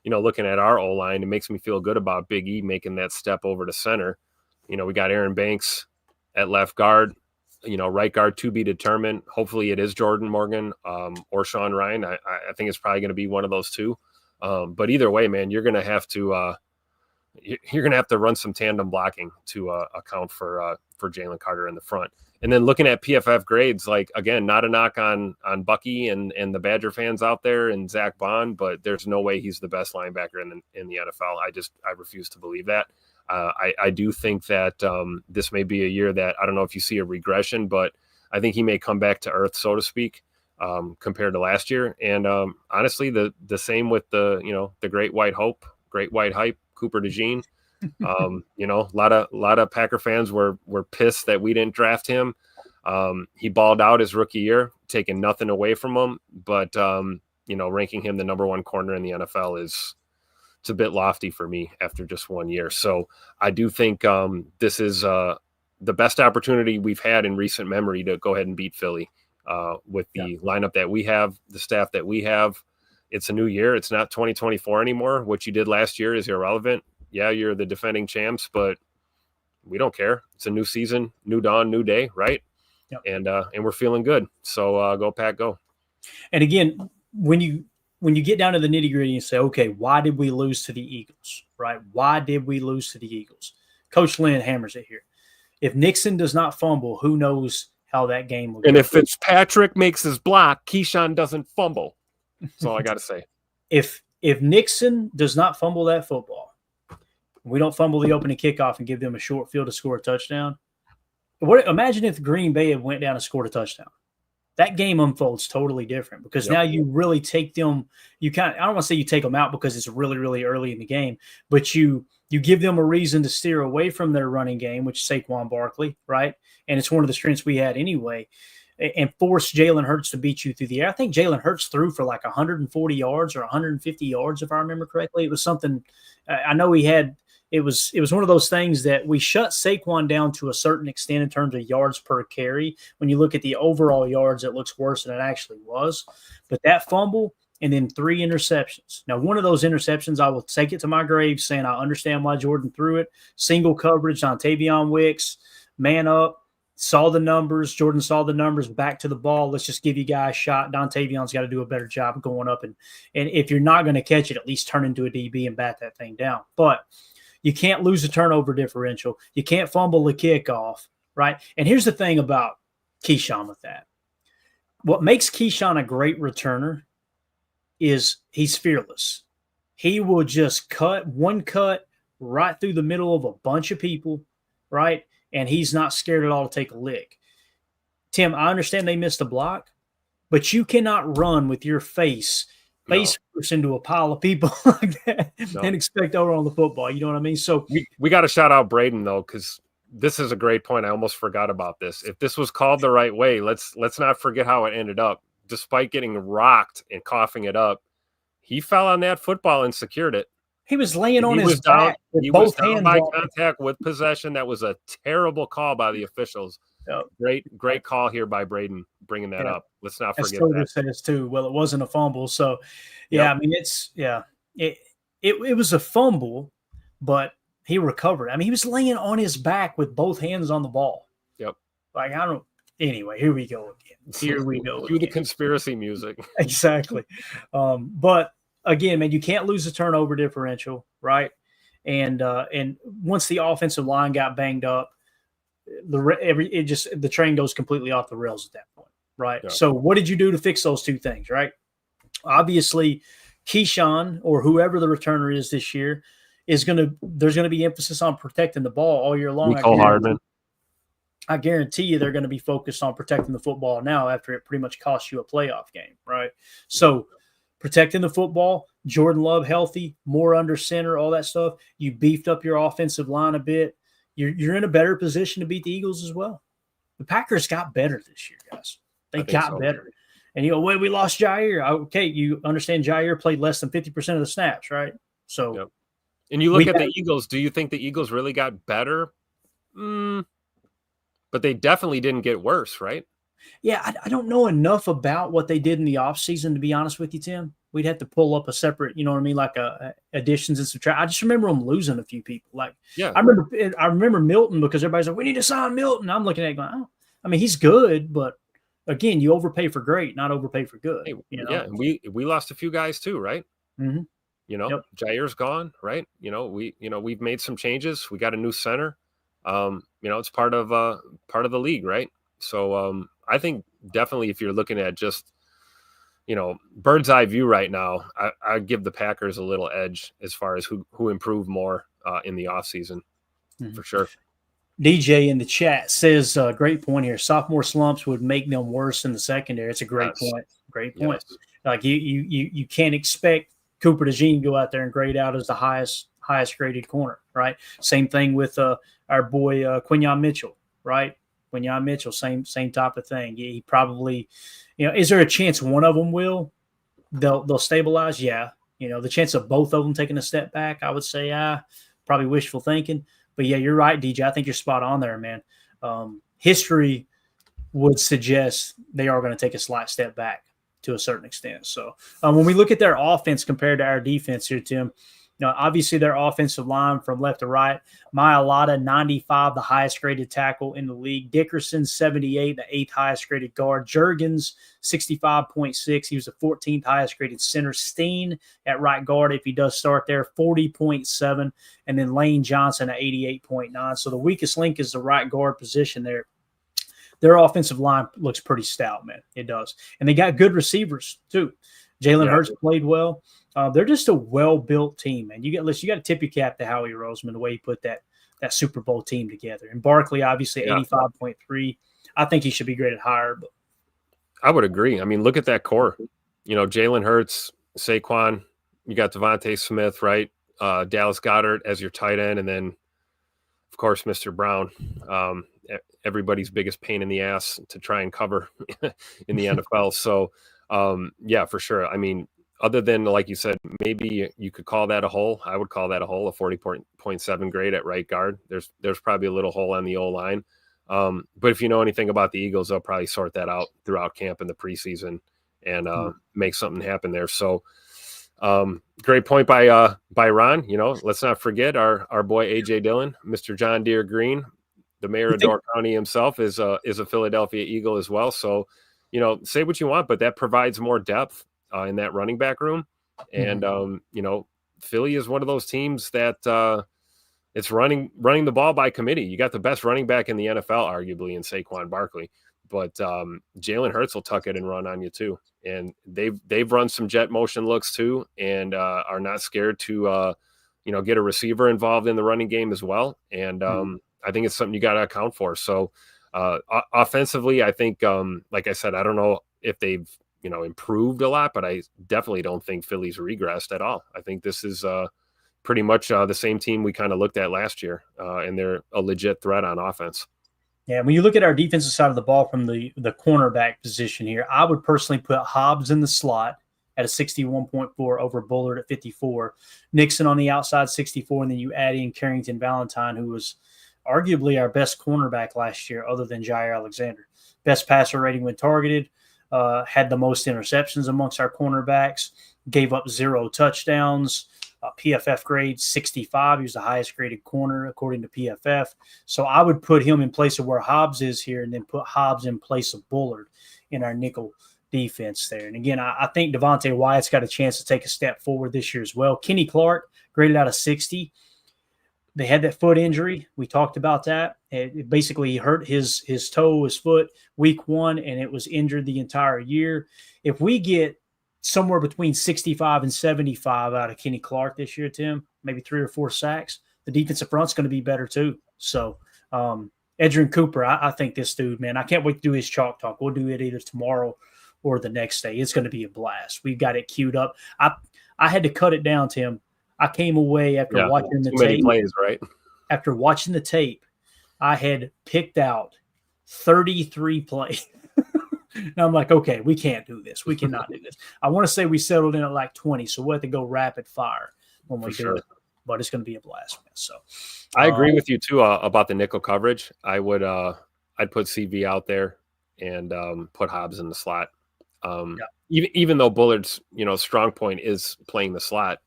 looking at our O-line, it makes me feel good about Big E making that step over to center. We got Aaron Banks at left guard, right guard to be determined. Hopefully it is Jordan Morgan or Sean Ryan. I think it's probably going to be one of those two. But either way, man, you're going to have to run some tandem blocking to account for Jalen Carter in the front. And then looking at PFF grades, like, again, not a knock on Bucky and the Badger fans out there and Zach Bond, but there's no way he's the best linebacker in the NFL. I refuse to believe that. I do think that this may be a year that, I don't know if you see a regression, but I think he may come back to earth, so to speak, compared to last year. And honestly, the same with the great white hype, Cooper DeJean. A lot of Packer fans were pissed that we didn't draft him. He balled out his rookie year, taking nothing away from him, but ranking him the number one corner in the NFL it's a bit lofty for me after just 1 year. So I do think this is the best opportunity we've had in recent memory to go ahead and beat Philly with the lineup that we have, the staff that we have. It's a new year. It's not 2024 anymore. What you did last year is irrelevant. Yeah, you're the defending champs, but we don't care. It's a new season, new dawn, new day, right? Yep. And we're feeling good. So go Pack, go. And again, when you get down to the nitty gritty and say, okay, why did we lose to the Eagles, right? Why did we lose to the Eagles? Coach Lynn hammers it here. If Nixon does not fumble, who knows how that game will go. And if Fitzpatrick makes his block, Keyshawn doesn't fumble. That's all I got to say. If Nixon does not fumble that football, we don't fumble the opening kickoff and give them a short field to score a touchdown. Imagine if Green Bay had went down and scored a touchdown. That game unfolds totally different because now you really take them. I don't want to say you take them out because it's really, really early in the game, but you give them a reason to steer away from their running game, which is Saquon Barkley, right? And it's one of the strengths we had anyway, and force Jalen Hurts to beat you through the air. I think Jalen Hurts threw for like 140 yards or 150 yards, if I remember correctly. It was something I know he had. It was one of those things that we shut Saquon down to a certain extent in terms of yards per carry. When you look at the overall yards, it looks worse than it actually was. But that fumble and then 3 interceptions. Now, one of those interceptions, I will take it to my grave saying I understand why Jordan threw it. Single coverage on Tavion Wicks, man up. saw the numbers. Jordan saw the numbers. Back to the ball. Let's just give you guys a shot. Dontavion's got to do a better job of going up, and if you're not going to catch it, at least turn into a DB and bat that thing down. But you can't lose a turnover differential. You can't fumble the kickoff, right? And here's the thing about Keyshawn with that. What makes Keyshawn a great returner is he's fearless. He will just cut right through the middle of a bunch of people, right? And he's not scared at all to take a lick. Tim, I understand they missed a block, but you cannot run with your face first into a pile of people like that and expect over on the football. You know what I mean? So we got to shout out Braden though, because this is a great point. I almost forgot about this. If this was called the right way, let's not forget how it ended up. Despite getting rocked and coughing it up, he fell on that football and secured it. He was laying on his back with both hands by contact with possession. That was a terrible call by the officials. Yep. Great call here by Braden, bringing that up. Let's not forget that. Says too. Well, it wasn't a fumble, so I mean it was a fumble, but he recovered. I mean, he was laying on his back with both hands on the ball. Yep. Like I don't. Anyway, here we go again. Here we go. Cue the conspiracy music. Exactly. But again, man, you can't lose the turnover differential, right? And once the offensive line got banged up, the train goes completely off the rails at that point, right? Yeah. So what did you do to fix those two things, right? Obviously, Keyshawn or whoever the returner is this year there's going to be emphasis on protecting the ball all year long. Nicole Hardman. I guarantee you they're going to be focused on protecting the football now after it pretty much cost you a playoff game, right? So protecting the football, Jordan Love healthy, more under center, all that stuff. You beefed up your offensive line a bit. You're in a better position to beat the Eagles as well. The Packers got better this year, guys. They got better. And we lost Jair. Okay, you understand Jair played less than 50% of the snaps, right? So, yep. And you look at the Eagles. Do you think the Eagles really got better? But they definitely didn't get worse, right? Yeah, I don't know enough about what they did in the offseason, to be honest with you, Tim. We'd have to pull up a separate, you know what I mean, like additions and subtract. I just remember them losing a few people. Like, yeah, I remember Milton because everybody's like, we need to sign Milton. I'm looking at it going, oh, I mean, he's good, but again, you overpay for great, not overpay for good. Hey, yeah, and we lost a few guys too, right? Mm-hmm. Jair's gone, right? We've made some changes. We got a new center. It's part of the league, right? So I think definitely if you're looking at just bird's eye view right now, I give the Packers a little edge as far as who improved more in the offseason, for sure. DJ in the chat says, great point here. Sophomore slumps would make them worse in the secondary. It's a great point. Great point. Yes. Like you can't expect Cooper DeJean to go out there and grade out as the highest graded corner, right? Same thing with our boy Quinyon Mitchell, right? Quinyon Mitchell, same type of thing. He probably, is there a chance one of them they'll stabilize? Yeah. The chance of both of them taking a step back, I would say, probably wishful thinking. But yeah, you're right, DJ. I think you're spot on there, man. History would suggest they are going to take a slight step back to a certain extent. So when we look at their offense compared to our defense here, Tim, obviously their offensive line from left to right, Mailata, 95, the highest graded tackle in the league. Dickerson, 78, the 8th highest graded guard. Jurgens, 65.6. He was the 14th highest graded center. Steen at right guard, if he does start there, 40.7. And then Lane Johnson at 88.9. So the weakest link is the right guard position there. Their offensive line looks pretty stout, man. It does. And they got good receivers, too. Jalen Hurts played well. They're just a well-built team, man. You got to tip your cap to Howie Roseman, the way he put that Super Bowl team together. And Barkley, obviously, 85.3. I think he should be graded higher. But I would agree. I mean, look at that core. Jalen Hurts, Saquon, you got Devontae Smith, right? Dallas Goedert as your tight end, and then, of course, Mr. Brown. Everybody's biggest pain in the ass to try and cover in the NFL. So, yeah, for sure. I mean, other than, like you said, maybe you could call that a hole. I would call that a hole, a 40.7 grade at right guard. There's probably a little hole on the O-line. But if you know anything about the Eagles, they'll probably sort that out throughout camp in the preseason and make something happen there. So great point by Ron. Let's not forget our boy A.J. Dillon, Mr. John Deere Green, The mayor of Door County himself is a Philadelphia Eagle as well. So, say what you want, but that provides more depth in that running back room. And, Philly is one of those teams that it's running the ball by committee. You got the best running back in the NFL, arguably, in Saquon Barkley. But Jalen Hurts will tuck it and run on you too. And they've run some jet motion looks too, and are not scared to get a receiver involved in the running game as well. And I think it's something you got to account for. So offensively, I think, like I said, I don't know if they've improved a lot, but I definitely don't think Philly's regressed at all. I think this is pretty much the same team we kind of looked at last year, and they're a legit threat on offense. Yeah, when you look at our defensive side of the ball from the cornerback position here, I would personally put Hobbs in the slot at a 61.4 over Bullard at 54. Nixon on the outside, 64, and then you add in Carrington Valentine, who was arguably our best cornerback last year other than Jair Alexander. Best passer rating when targeted, had the most interceptions amongst our cornerbacks, gave up 0 touchdowns. PFF grade 65. He was the highest graded corner according to PFF. So I would put him in place of where Hobbs is here, and then put Hobbs in place of Bullard in our nickel defense there. And again, I think Devontae Wyatt's got a chance to take a step forward this year as well. Kenny Clark graded out of 60. They had that foot injury. We talked about that. It basically hurt his toe, his foot week 1, and it was injured the entire year. If we get somewhere between 65 and 75 out of Kenny Clark this year, Tim, maybe 3 or 4 sacks, the defensive front's going to be better too. So Edgerrin Cooper, I think this dude, man, I can't wait to do his chalk talk. We'll do it either tomorrow or the next day. It's going to be a blast. We've got it queued up. I had to cut it down, Tim. I came away after watching the tape. Many plays, right? After watching the tape, I had picked out 33 plays. And I'm like, okay, we can't do this. We cannot do this. I want to say we settled in at like 20, so we'll have to go rapid fire when we do it. But it's going to be a blast, man. So I agree with you too about the nickel coverage. I'd put CV out there and put Hobbs in the slot. Even though Bullard's strong point is playing the slot,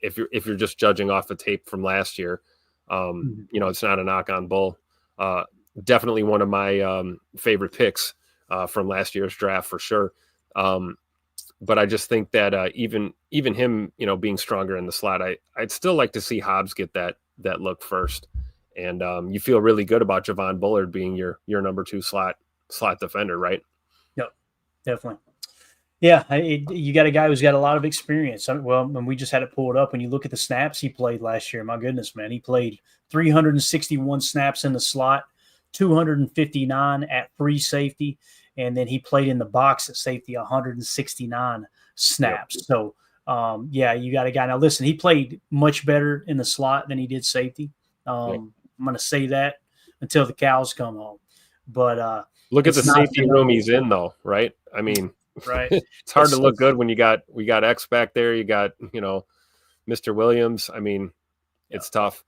if you're just judging off the tape from last year, it's not a knock on Bull. Definitely one of my favorite picks from last year's draft for sure. But I just think that even him, being stronger in the slot, I'd still like to see Hobbs get that look first. And you feel really good about Javon Bullard being your number 2 slot defender, right? Yep, definitely. Yeah, you got a guy who's got a lot of experience. And we just had it pulled up. When you look at the snaps he played last year, my goodness, man, he played 361 snaps in the slot, 259 at free safety, and then he played in the box at safety 169 snaps. Yep. So, you got a guy. Now, listen, he played much better in the slot than he did safety. I'm going to say that until the cows come home. But look at the safety room he's in, though, right? I mean, right. It's hard to look good when we got X back there. You got Mr. Williams. I mean, it's tough.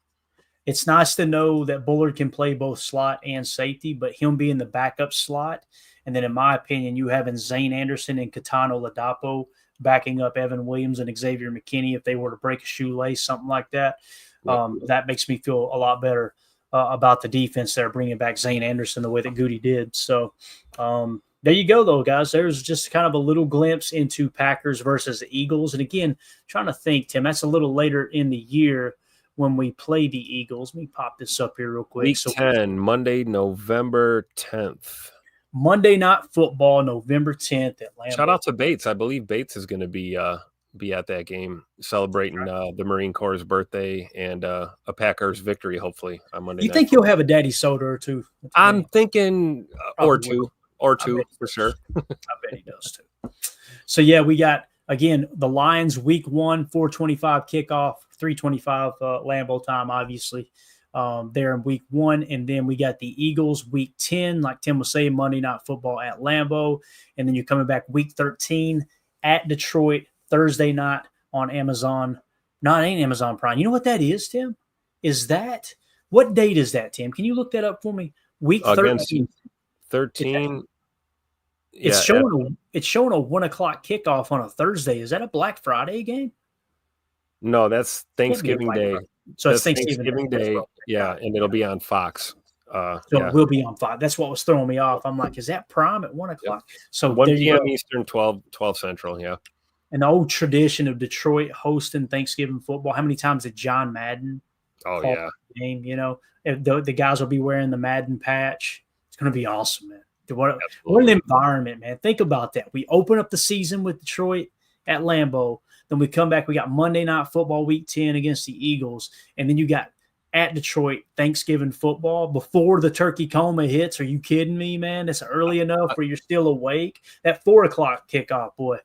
It's nice to know that Bullard can play both slot and safety, but him being the backup slot, and then in my opinion, you having Zane Anderson and Katano Ladapo backing up Evan Williams and Xavier McKinney if they were to break a shoelace, something like that. That makes me feel a lot better about the defense there, bringing back Zane Anderson the way that Goody did. So there you go, though, guys. There's just kind of a little glimpse into Packers versus the Eagles. And again, trying to think, Tim, that's a little later in the year when we play the Eagles. Let me pop this up here real quick. Week 10, Monday, November 10th. Monday Night Football, November 10th at Lambeau. Shout out to Bates. I believe Bates is going to be at that game celebrating the Marine Corps' birthday and a Packers victory, hopefully, on Monday night. You think he'll have a daddy soda or two? I'm thinking or two for sure. I bet he does too. So, yeah, we got, again, the Lions week 1, 4:25 kickoff, 3:25 Lambeau time, obviously. There in week 1. And then we got the Eagles week 10, like Tim was saying, Monday Night Football at Lambeau. And then you're coming back week 13 at Detroit, Thursday night on Amazon. No, it ain't Amazon Prime. You know what that is, Tim? What date is that, Tim? Can you look that up for me? Week 13. 13. It's showing a 1:00 kickoff on a Thursday. Is that a Black Friday game? No, that's Thanksgiving Day. So that's it's Thanksgiving Day. Yeah, and it'll be on Fox. So we'll be on 5. That's what was throwing me off. I'm like, is that prime at 1 o'clock? Yep. So 1 there you p.m. go. Eastern, 12 Central. Yeah. An old tradition of Detroit hosting Thanksgiving football. How many times did John Madden Oh, call yeah. the game? You know, the guys will be wearing the Madden patch. It's going to be awesome, man. What an environment, man. Think about that. We open up the season with Detroit at Lambeau. Then we come back. We got Monday Night Football Week 10 against the Eagles. And then you got at Detroit Thanksgiving football before the turkey coma hits. Are you kidding me, man? It's early enough where you're still awake. That 4 o'clock kickoff, boy.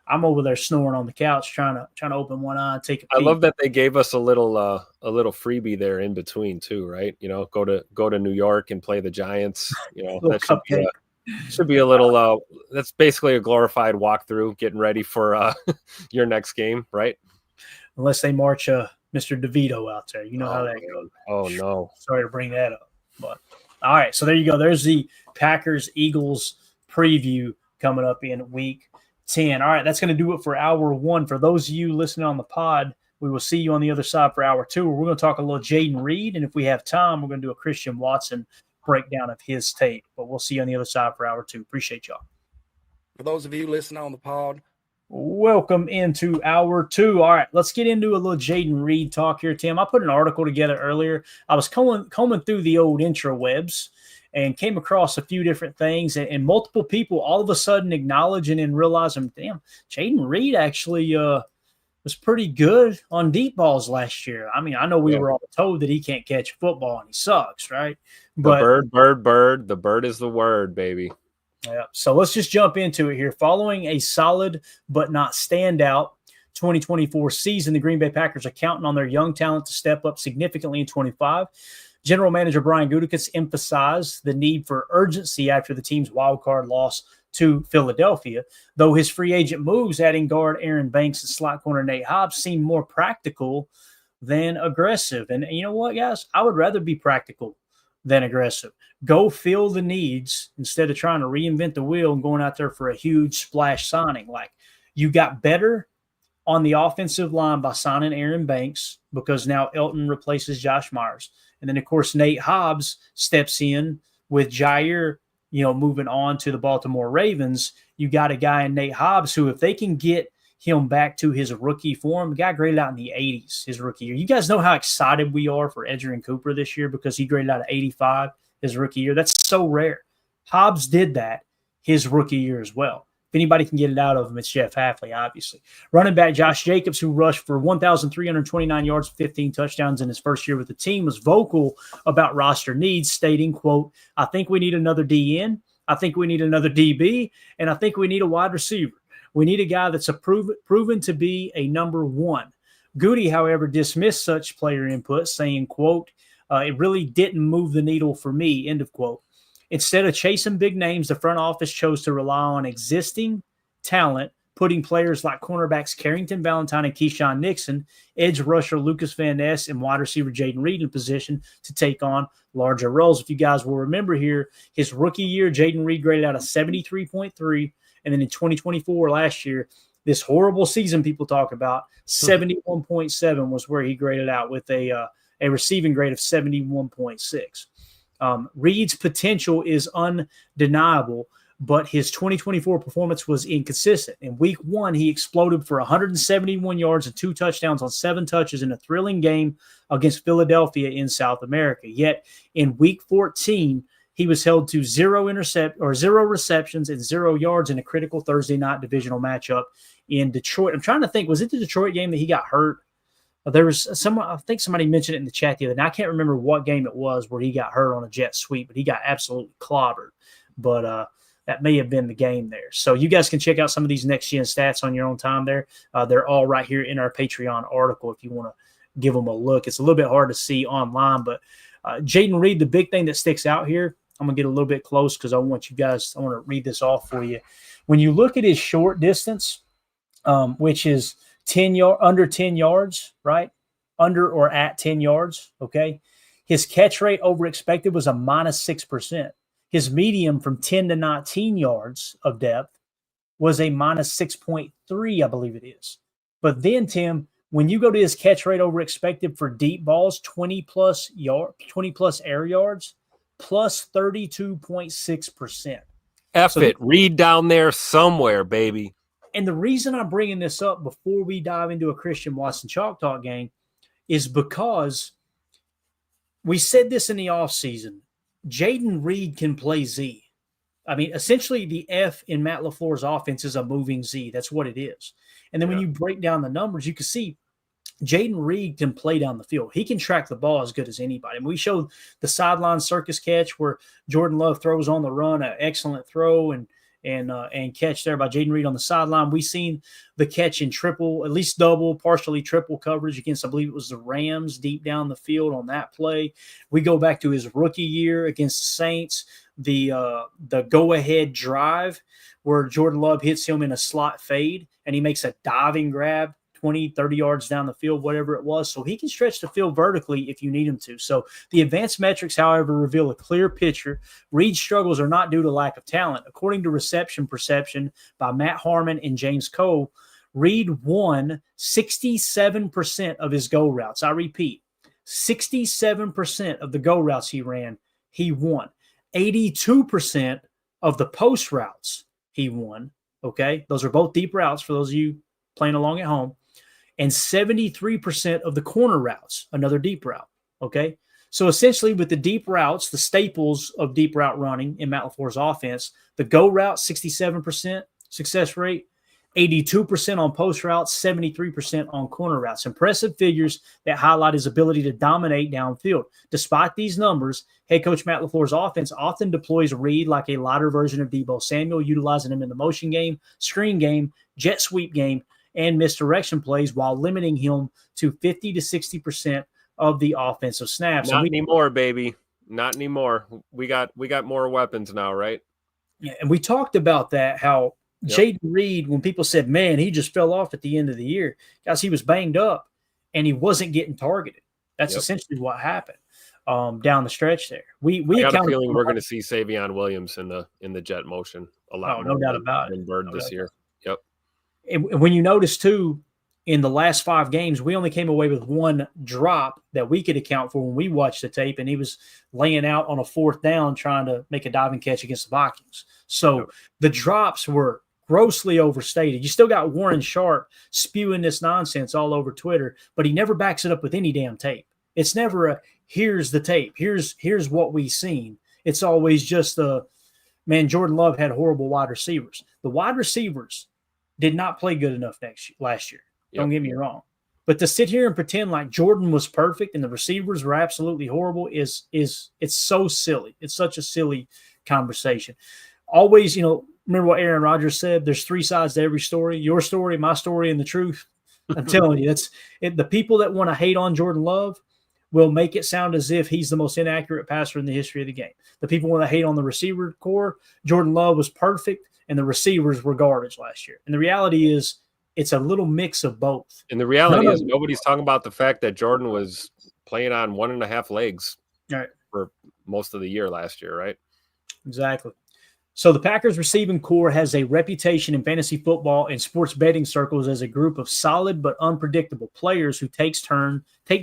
I'm over there snoring on the couch trying to open one eye and take a peek. I love that they gave us a little freebie there in between too, right? You know, go to New York and play the Giants. You know, that should be a little that's basically a glorified walkthrough getting ready for your next game, right? Unless they march Mr. DeVito out there. You know how that goes. Oh no. Sorry to bring that up. But all right, so there you go. There's the Packers-Eagles preview coming up in week 10. All right, that's going to do it for hour 1. For those of you listening on the pod, we will see you on the other side for hour 2. We're going to talk a little Jaden Reed, and if we have time, we're going to do a Christian Watson breakdown of his tape. But we'll see you on the other side for hour 2. Appreciate y'all. For those of you listening on the pod, welcome into hour 2. All right, let's get into a little Jaden Reed talk here, Tim. I put an article together earlier. I was combing through the old intrawebs and came across a few different things, and multiple people all of a sudden acknowledging and realizing, damn, Jaden Reed actually was pretty good on deep balls last year. I mean, I know we were all told that he can't catch football and he sucks, right? But the bird is the word, baby. Yeah. So let's just jump into it here. Following a solid but not standout 2024 season, the Green Bay Packers are counting on their young talent to step up significantly in 25. General Manager Brian Gutekunst emphasized the need for urgency after the team's wildcard loss to Philadelphia, though his free agent moves, adding guard Aaron Banks and slot corner Nate Hobbs, seem more practical than aggressive. And you know what, guys? I would rather be practical than aggressive. Go fill the needs instead of trying to reinvent the wheel and going out there for a huge splash signing. Like, you got better on the offensive line by signing Aaron Banks because now Elton replaces Josh Myers. And then, of course, Nate Hobbs steps in with Jair, moving on to the Baltimore Ravens. You got a guy in Nate Hobbs who, if they can get him back to his rookie form, the guy graded out in the 80s his rookie year. You guys know how excited we are for Edgerrin Cooper this year because he graded out at 85 his rookie year. That's so rare. Hobbs did that his rookie year as well. If anybody can get it out of him, it's Jeff Hafley, obviously. Running back Josh Jacobs, who rushed for 1,329 yards, 15 touchdowns in his first year with the team, was vocal about roster needs, stating, quote, "I think we need another DN. I think we need another DB. And I think we need a wide receiver. We need a guy that's proven to be a number one." Goody, however, dismissed such player input, saying, quote, "It really didn't move the needle for me," end of quote. Instead of chasing big names, the front office chose to rely on existing talent, putting players like cornerbacks Carrington Valentine and Keyshawn Nixon, edge rusher Lucas Van Ness, and wide receiver Jaden Reed in position to take on larger roles. If you guys will remember here, his rookie year, Jaden Reed graded out a 73.3, and then in 2024, last year, this horrible season people talk about, 71.7 was where he graded out with a receiving grade of 71.6. Reed's potential is undeniable, but his 2024 performance was inconsistent. In week 1, he exploded for 171 yards and 2 touchdowns on 7 touches in a thrilling game against Philadelphia in South America. Yet in week 14, he was held to 0 receptions and 0 yards in a critical Thursday night divisional matchup in Detroit. I'm trying to think, was it the Detroit game that he got hurt? There was I think somebody mentioned it in the chat the other night. I can't remember what game it was where he got hurt on a jet sweep, but he got absolutely clobbered. But that may have been the game there. So you guys can check out some of these next-gen stats on your own time there. They're all right here in our Patreon article if you want to give them a look. It's a little bit hard to see online, but Jaden Reed, the big thing that sticks out here, I'm going to get a little bit close because I want to read this off for you. When you look at his short distance, which is under 10 yards, right? Under or at 10 yards, okay? His catch rate over expected was a -6%. His medium from 10 to 19 yards of depth was a -6.3, I believe it is. But then, Tim, when you go to his catch rate over expected for deep balls, 20 plus air yards, plus 32.6%. F it. Reed down there somewhere, baby. And the reason I'm bringing this up before we dive into a Christian Watson Chalk Talk game is because we said this in the offseason. Jaden Reed can play Z. I mean, essentially the F in Matt LaFleur's offense is a moving Z. That's what it is. And then when you break down the numbers, you can see Jaden Reed can play down the field. He can track the ball as good as anybody. And we showed the sideline circus catch where Jordan Love throws on the run, an excellent throw and catch there by Jaden Reed on the sideline. We seen the catch in triple, at least double, partially triple coverage against, I believe it was the Rams, deep down the field on that play. We go back to his rookie year against the Saints, the go-ahead drive where Jordan Love hits him in a slot fade and he makes a diving grab 20, 30 yards down the field, whatever it was. So he can stretch the field vertically if you need him to. So the advanced metrics, however, reveal a clear picture. Reed's struggles are not due to lack of talent. According to Reception Perception by Matt Harmon and James Cole, Reed won 67% of his go routes. I repeat, 67% of the go routes he ran, he won. 82% of the post routes he won. Okay, those are both deep routes for those of you playing along at home. And 73% of the corner routes, another deep route. Okay. So essentially with the deep routes, the staples of deep route running in Matt LaFleur's offense, the go route, 67% success rate, 82% on post routes, 73% on corner routes. Impressive figures that highlight his ability to dominate downfield. Despite these numbers, head coach Matt LaFleur's offense often deploys Reed like a lighter version of Deebo Samuel, utilizing him in the motion game, screen game, jet sweep game, and misdirection plays while limiting him to 50 to 60% of the offensive snaps. Not anymore, baby. Not anymore. We got more weapons now, right? Yeah, and we talked about that, how Jaden Reed, when people said, man, he just fell off at the end of the year, guys, he was banged up and he wasn't getting targeted. That's essentially what happened down the stretch there. We got a feeling we're going to see Savion Williams in the jet motion a lot more. No doubt about it. Bird this year. Yep. And when you notice too, in the last 5 games, we only came away with one drop that we could account for when we watched the tape, and he was laying out on a 4th down trying to make a diving catch against the Vikings. So the drops were grossly overstated. You still got Warren Sharp spewing this nonsense all over Twitter, but he never backs it up with any damn tape. It's never a, here's the tape. Here's what we've seen. It's always just man, Jordan Love had horrible wide receivers. The wide receivers did not play good enough last year. Don't get me wrong. But to sit here and pretend like Jordan was perfect and the receivers were absolutely horrible it's so silly. It's such a silly conversation. Always, remember what Aaron Rodgers said? There's 3 sides to every story: your story, my story, and the truth. I'm telling you, the people that want to hate on Jordan Love will make it sound as if he's the most inaccurate passer in the history of the game. The people want to hate on the receiver core. Jordan Love was perfect, and the receivers were garbage last year. And the reality is, it's a little mix of both. And the reality is, nobody's talking about the fact that Jordan was playing on 1.5 legs for most of the year last year, right? Exactly. So the Packers receiving core has a reputation in fantasy football and sports betting circles as a group of solid but unpredictable players who take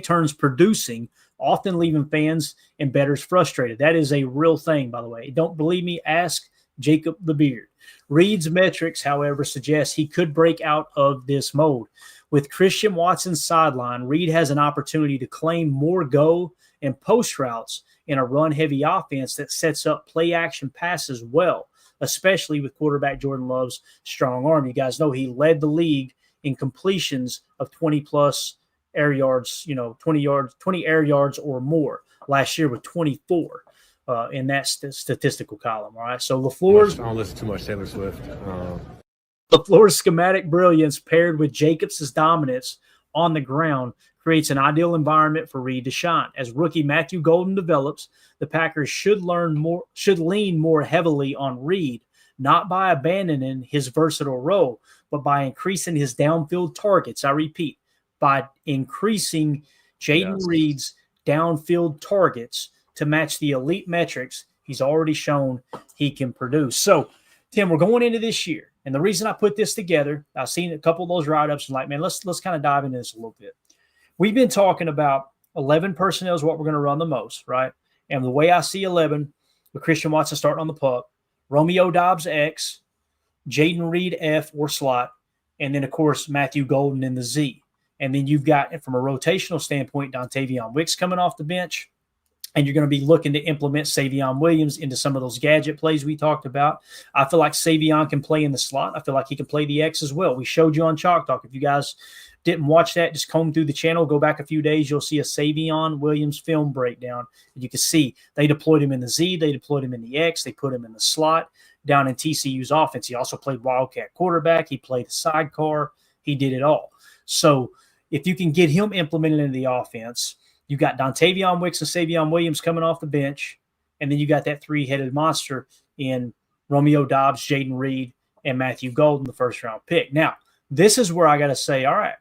turns producing, often leaving fans and bettors frustrated. That is a real thing, by the way. Don't believe me? Ask Jacob the Beard. Reed's metrics, however, suggest he could break out of this mode. With Christian Watson's sideline, Reed has an opportunity to claim more go and post routes in a run-heavy offense that sets up play-action passes well, especially with quarterback Jordan Love's strong arm. You guys know he led the league in completions of 20-plus air yards, 20 air yards or more last year with 24. In that statistical column, all right? So LaFleur's... I don't listen too much Taylor Swift. LaFleur's schematic brilliance paired with Jacobs' dominance on the ground creates an ideal environment for Reed to shine. As rookie Matthew Golden develops, the Packers should lean more heavily on Reed, not by abandoning his versatile role, but by increasing his downfield targets. I repeat, by increasing Jaden Reed's downfield targets to match the elite metrics he's already shown he can produce. So, Tim, we're going into this year, and the reason I put this together, I've seen a couple of those write-ups and man, let's kind of dive into this a little bit. We've been talking about 11 personnel is what we're going to run the most, right? And the way I see 11, with Christian Watson starting on the puck, Romeo Dobbs X, Jaden Reed F or slot, and then, of course, Matthew Golden in the Z. And then you've got, from a rotational standpoint, Dontavion Wicks coming off the bench. And you're going to be looking to implement Savion Williams into some of those gadget plays we talked about. I feel like Savion can play in the slot. I feel like he can play the X as well. We showed you on Chalk Talk. If you guys didn't watch that, just comb through the channel, go back a few days, you'll see a Savion Williams film breakdown. And you can see they deployed him in the Z, they deployed him in the X, they put him in the slot down in TCU's offense. He also played Wildcat quarterback. He played the sidecar. He did it all. So if you can get him implemented into the offense, you got Dontavion Wicks and Savion Williams coming off the bench, and then you got that three-headed monster in Romeo Dobbs, Jaden Reed, and Matthew Golden, the first-round pick. Now, this is where I got to say, all right,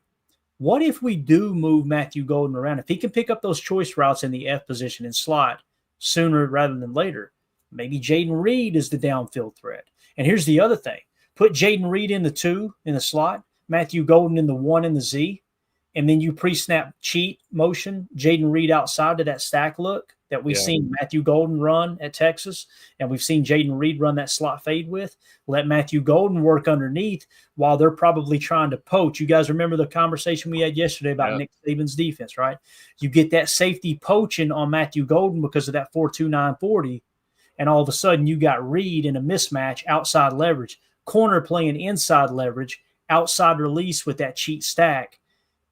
what if we do move Matthew Golden around? If he can pick up those choice routes in the F position and slot sooner rather than later, maybe Jaden Reed is the downfield threat. And here's the other thing. Put Jaden Reed in the 2 in the slot, Matthew Golden in the 1 in the Z, and then you pre-snap cheat motion, Jaden Reed outside to that stack look that we've seen Matthew Golden run at Texas, and we've seen Jaden Reed run that slot fade with. Let Matthew Golden work underneath while they're probably trying to poach. You guys remember the conversation we had yesterday about Nick Saban's defense, right? You get that safety poaching on Matthew Golden because of that 4.29 40, and all of a sudden you got Reed in a mismatch, outside leverage, corner playing inside leverage, outside release with that cheat stack,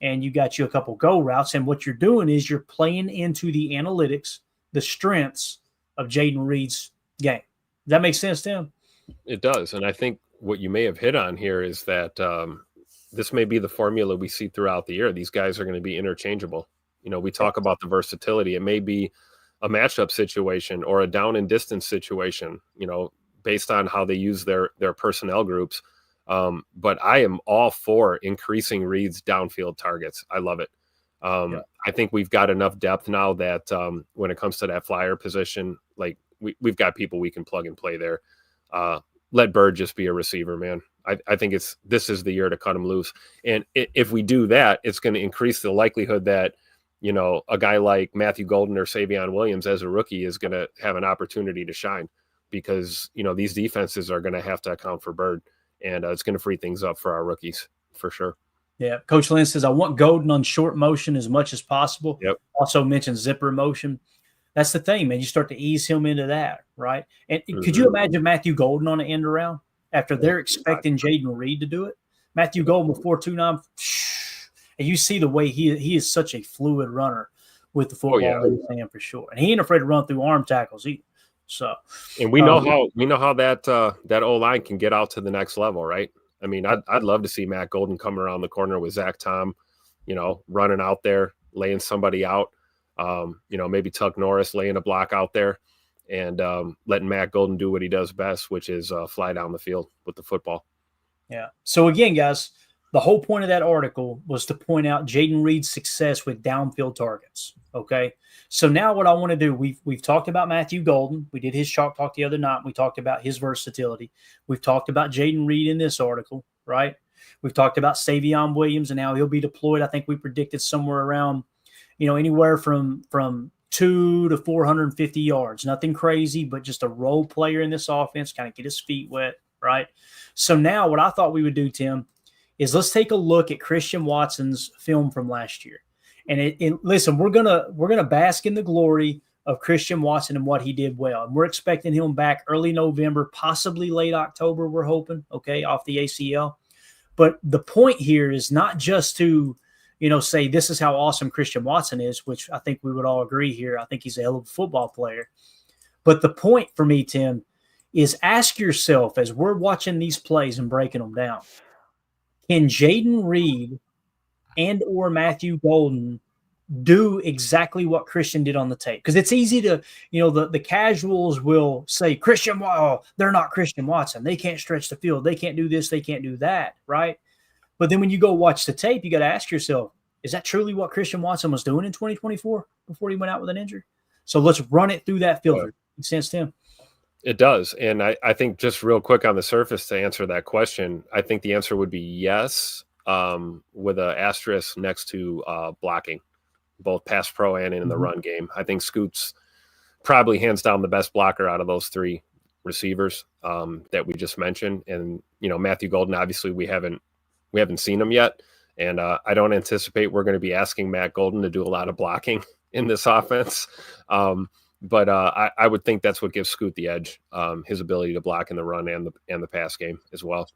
and you got you a couple go routes. And what you're doing is you're playing into the analytics, the strengths of Jaden Reed's game. Does that make sense, Tim? It does. And I think what you may have hit on here is that this may be the formula we see throughout the year. These guys are going to be interchangeable. You know, we talk about the versatility. It may be a matchup situation or a down and distance situation, you know, based on how they use their personnel groups. But I am all for increasing Reed's downfield targets. I love it. I think we've got enough depth now that when it comes to that flyer position, like we've got people we can plug and play there. Let Bird just be a receiver, man. I think this is the year to cut him loose. And if we do that, it's going to increase the likelihood that, you know, a guy like Matthew Golden or Savion Williams as a rookie is going to have an opportunity to shine because, you know, these defenses are going to have to account for Bird. And it's going to free things up for our rookies for sure. Yeah. Coach Lynn says, I want Golden on short motion as much as possible. Yep. Also mentioned zipper motion. That's the thing, man. You start to ease him into that, right? And could you imagine Matthew Golden on an end around after they're expecting Jaden Reed to do it? Matthew Golden with 4.29. And you see the way he is such a fluid runner with the football in his hand for sure. And he ain't afraid to run through arm tackles either. So, and we know how that O-line can get out to the next level, right? I mean, I'd love to see Matt Golden come around the corner with Zach Tom, you know, running out there, laying somebody out. You know, maybe Tuck Norris laying a block out there, and letting Matt Golden do what he does best, which is fly down the field with the football. Yeah. So again, guys, the whole point of that article was to point out Jaden Reed's success with downfield targets. Okay. So now what I want to do, we've talked about Matthew Golden. We did his Chalk Talk the other night. We talked about his versatility. We've talked about Jaden Reed in this article, right? We've talked about Savion Williams and how he'll be deployed. I think we predicted somewhere around, you know, anywhere from 2 to 450 yards. Nothing crazy, but just a role player in this offense, kind of get his feet wet, right? So now what I thought we would do, Tim, is let's take a look at Christian Watson's film from last year. And listen, we're gonna bask in the glory of Christian Watson and what he did well. And we're expecting him back early November, possibly late October, we're hoping, okay, off the ACL. But the point here is not just to, you know, say this is how awesome Christian Watson is, which I think we would all agree here. I think he's a hell of a football player. But the point for me, Tim, is ask yourself as we're watching these plays and breaking them down, can Jaden Reed and or Matthew Golden do exactly what Christian did on the tape? Because it's easy to, you know, the casuals will say, they're not Christian Watson. They can't stretch the field. They can't do this. They can't do that, right? But then when you go watch the tape, you got to ask yourself, is that truly what Christian Watson was doing in 2024 before he went out with an injury? So let's run it through that filter. Makes sense, Tim? It does. And I think just real quick on the surface to answer that question, I think the answer would be yes, with an asterisk next to blocking, both pass pro and in the run game. I think Scoot's probably hands down the best blocker out of those three receivers that we just mentioned. And, Matthew Golden, obviously we haven't seen him yet. And I don't anticipate we're going to be asking Matt Golden to do a lot of blocking in this offense. But I would think that's what gives Scoot the edge, his ability to block in the run and the pass game as well.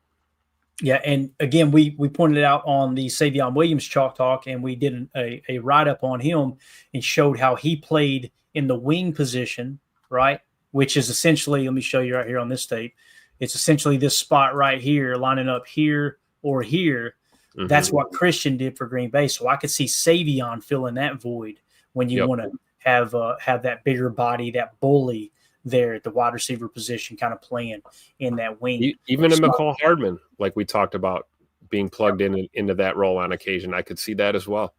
Yeah, and again, we pointed it out on the Savion Williams Chalk Talk, and we did a write-up on him and showed how he played in the wing position, right, which is essentially, let me show you right here on this tape, it's essentially this spot right here, lining up here or here. Mm-hmm. That's what Christian did for Green Bay, so I could see Savion filling that void when you want to have that bigger body, that bully there at the wide receiver position, kind of playing in that wing. Even in McCall Hardman, like we talked about, being plugged into that role on occasion, I could see that as well.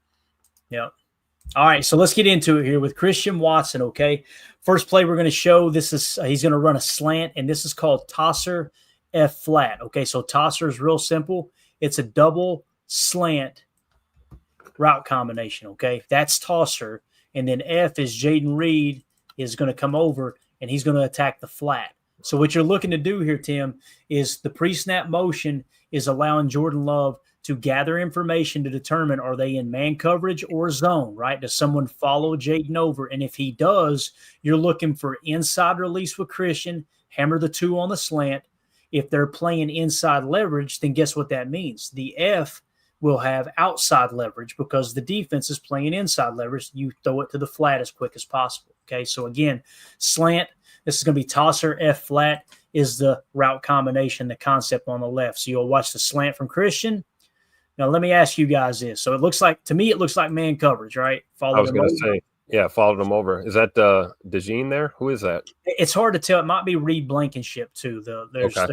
Yeah. All right, so let's get into it here with Christian Watson. Okay, first play we're going to show. This is he's going to run a slant, and this is called tosser F flat. Okay, so tosser is real simple. It's a double slant route combination. Okay, that's tosser, and then F is Jaden Reed is going to come over, and he's going to attack the flat. So what you're looking to do here, Tim, is the pre-snap motion is allowing Jordan Love to gather information to determine, are they in man coverage or zone, right? Does someone follow Jaden over? And if he does, you're looking for inside release with Christian, hammer the 2 on the slant. If they're playing inside leverage, then guess what that means? The F will have outside leverage because the defense is playing inside leverage. You throw it to the flat as quick as possible. Okay, so again, slant, this is going to be tosser, F flat is the route combination, the concept on the left. So you'll watch the slant from Christian. Now, let me ask you guys this. So it looks like man coverage, right? I was going to say, yeah, followed him over. Is that DeJean there? Who is that? It's hard to tell. It might be Reed Blankenship too. There's a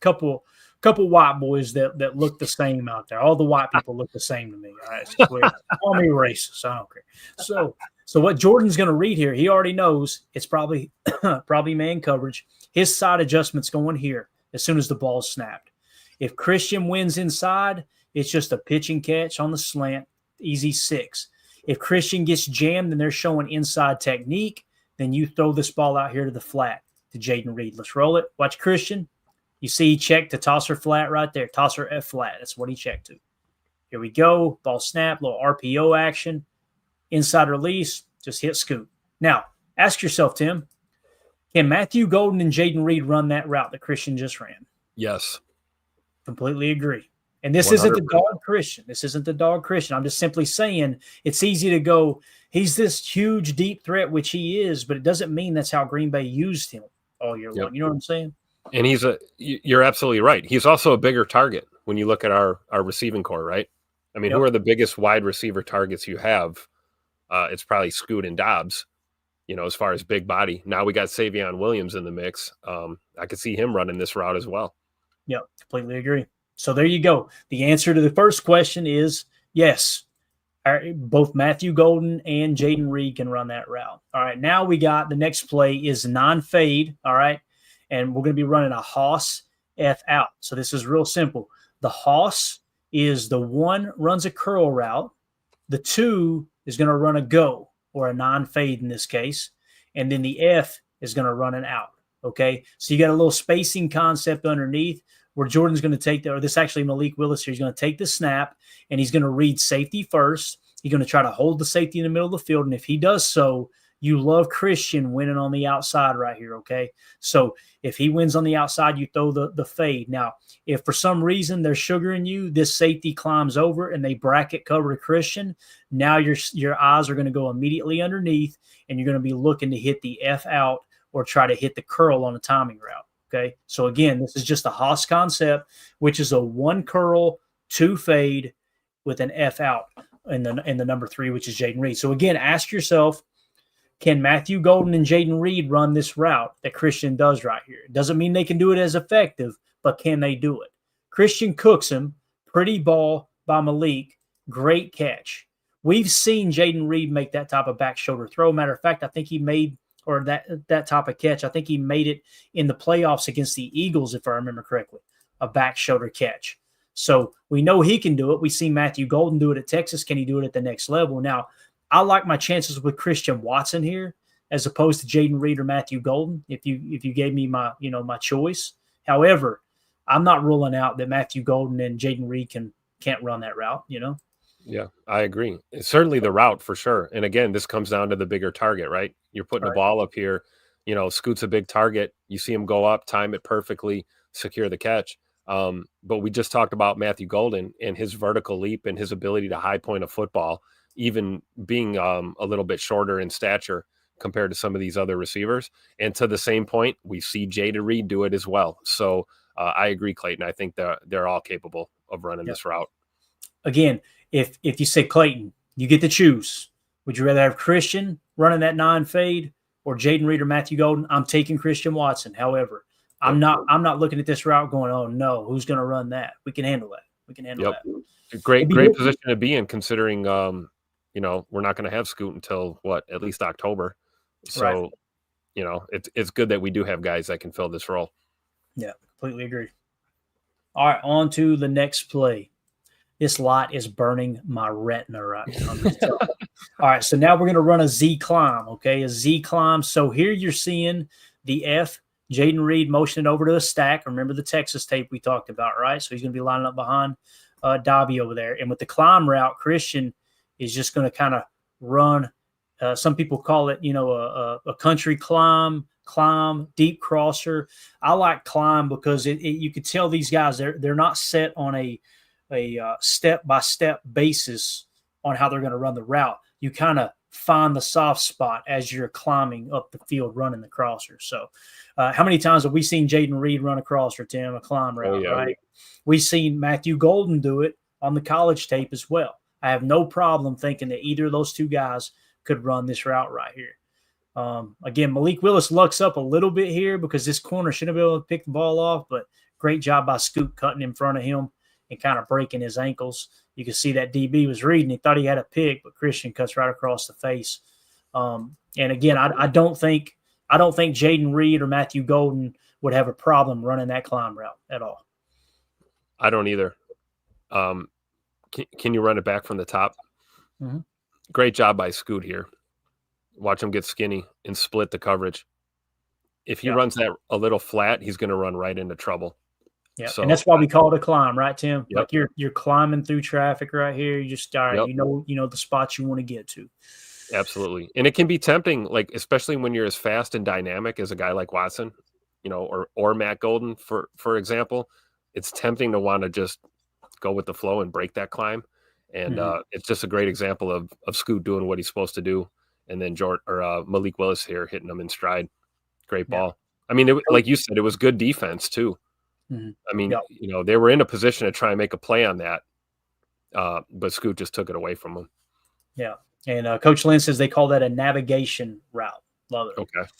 couple white boys that look the same out there. All the white people look the same to me. All right, so call me racist. I don't care. So what Jordan's going to read here, he already knows it's probably man coverage. His side adjustment's going here as soon as the ball's snapped. If Christian wins inside, it's just a pitch and catch on the slant, easy 6. If Christian gets jammed and they're showing inside technique, then you throw this ball out here to the flat to Jaden Reed. Let's roll it. Watch Christian. You see he checked to tosser flat right there, tosser F flat. That's what he checked to. Here we go. Ball snap, little RPO action. Inside release, just hit scoop. Now, ask yourself, Tim, can Matthew Golden and Jaden Reed run that route that Christian just ran? Yes. Completely agree. And this 100%. Isn't the dog Christian. This isn't the dog Christian. I'm just simply saying it's easy to go, he's this huge, deep threat, which he is, but it doesn't mean that's how Green Bay used him all year long. You know what I'm saying? And you're absolutely right. He's also a bigger target when you look at our receiving core, right? I mean, who are the biggest wide receiver targets you have? It's probably Scoot and Dobbs, as far as big body. Now we got Savion Williams in the mix. I could see him running this route as well. Yeah, completely agree. So there you go. The answer to the first question is yes. Both Matthew Golden and Jaden Reed can run that route. All right, now we got the next play is non-fade, all right? And we're going to be running a Hoss F out. So this is real simple. The Hoss is the 1 runs a curl route. The 2 is going to run a go or a non-fade in this case. And then the F is going to run an out, okay? So you got a little spacing concept underneath where Jordan's going to take this actually Malik Willis here. He's going to take the snap, and he's going to read safety first. He's going to try to hold the safety in the middle of the field, and if he does so, you love Christian winning on the outside right here, okay? So if he wins on the outside, you throw the fade. Now, if for some reason they're sugaring you, this safety climbs over and they bracket cover to Christian, now your eyes are going to go immediately underneath, and you're going to be looking to hit the F out or try to hit the curl on a timing route. Okay, so again, this is just a Hoss concept, which is a 1 curl, 2 fade with an F out in the number 3, which is Jaden Reed. So again, ask yourself, can Matthew Golden and Jaden Reed run this route that Christian does right here? It doesn't mean they can do it as effective, but can they do it? Christian cooks him. Pretty ball by Malik. Great catch. We've seen Jaden Reed make that type of back shoulder throw. Matter of fact, I think he made or that type of catch. I think he made it in the playoffs against the Eagles, if I remember correctly, a back shoulder catch. So we know he can do it. We see Matthew Golden do it at Texas. Can he do it at the next level? Now, I like my chances with Christian Watson here as opposed to Jaden Reed or Matthew Golden if you gave me my my choice. However, I'm not ruling out that Matthew Golden and Jaden Reed can't run that route. Yeah, I agree. It's certainly the route for sure. And again, this comes down to the bigger target, right? You're putting a ball up here. Scoot's a big target. You see him go up, time it perfectly, secure the catch. But we just talked about Matthew Golden and his vertical leap and his ability to high point a football, even being a little bit shorter in stature compared to some of these other receivers. And to the same point, we see Jaden Reed do it as well. So I agree, Clayton. I think they're all capable of running this route. Again, if you say Clayton, you get to choose. Would you rather have Christian running that 9 fade or Jaden Reed or Matthew Golden? I'm taking Christian Watson. However, I'm not looking at this route going, oh no, who's going to run that? We can handle that. We can handle that. Great position to be in, considering we're not going to have Scoot until at least October. So it's good that we do have guys that can fill this role. Yeah, completely agree. All right, on to the next play. This light is burning my retina right now. All right, so now we're going to run a Z climb, okay? A Z climb. So here you're seeing the F, Jaden Reed motioning over to a stack. Remember the Texas tape we talked about, right? So he's going to be lining up behind Dobby over there. And with the climb route, Christian is just going to kind of run. Some people call it, a country climb, deep crosser. I like climb because you could tell these guys, they're not set on a step-by-step basis on how they're going to run the route. You kind of find the soft spot as you're climbing up the field running the crosser. So how many times have we seen Jaden Reed run a crosser, Tim, a climb route, right? We've seen Matthew Golden do it on the college tape as well. I have no problem thinking that either of those two guys could run this route right here. Again, Malik Willis lucks up a little bit here because this corner shouldn't be able to pick the ball off, but great job by Scoot cutting in front of him and kind of breaking his ankles. You can see that DB was reading. He thought he had a pick, but Christian cuts right across the face. And again, I don't think Jaden Reed or Matthew Golden would have a problem running that climb route at all. I don't either. Can you run it back from the top? Mm-hmm. Great job by Scoot here. Watch him get skinny and split the coverage. If he runs that a little flat, he's going to run right into trouble. Yeah, so, and that's why we call it a climb, right, Tim? Yep. Like you're climbing through traffic right here. You just you know the spots you want to get to. Absolutely, and it can be tempting, like especially when you're as fast and dynamic as a guy like Watson, or Matt Golden, for example. It's tempting to want to just go with the flow and break that climb, and it's just a great example of Scoot doing what he's supposed to do, and then Malik Willis here hitting him in stride. Great ball. I mean, like you said, it was good defense too. Mm-hmm. I mean, they were in a position to try and make a play on that, but Scoot just took it away from them. Yeah, and Coach Lynn says they call that a navigation route. Love it. Okay.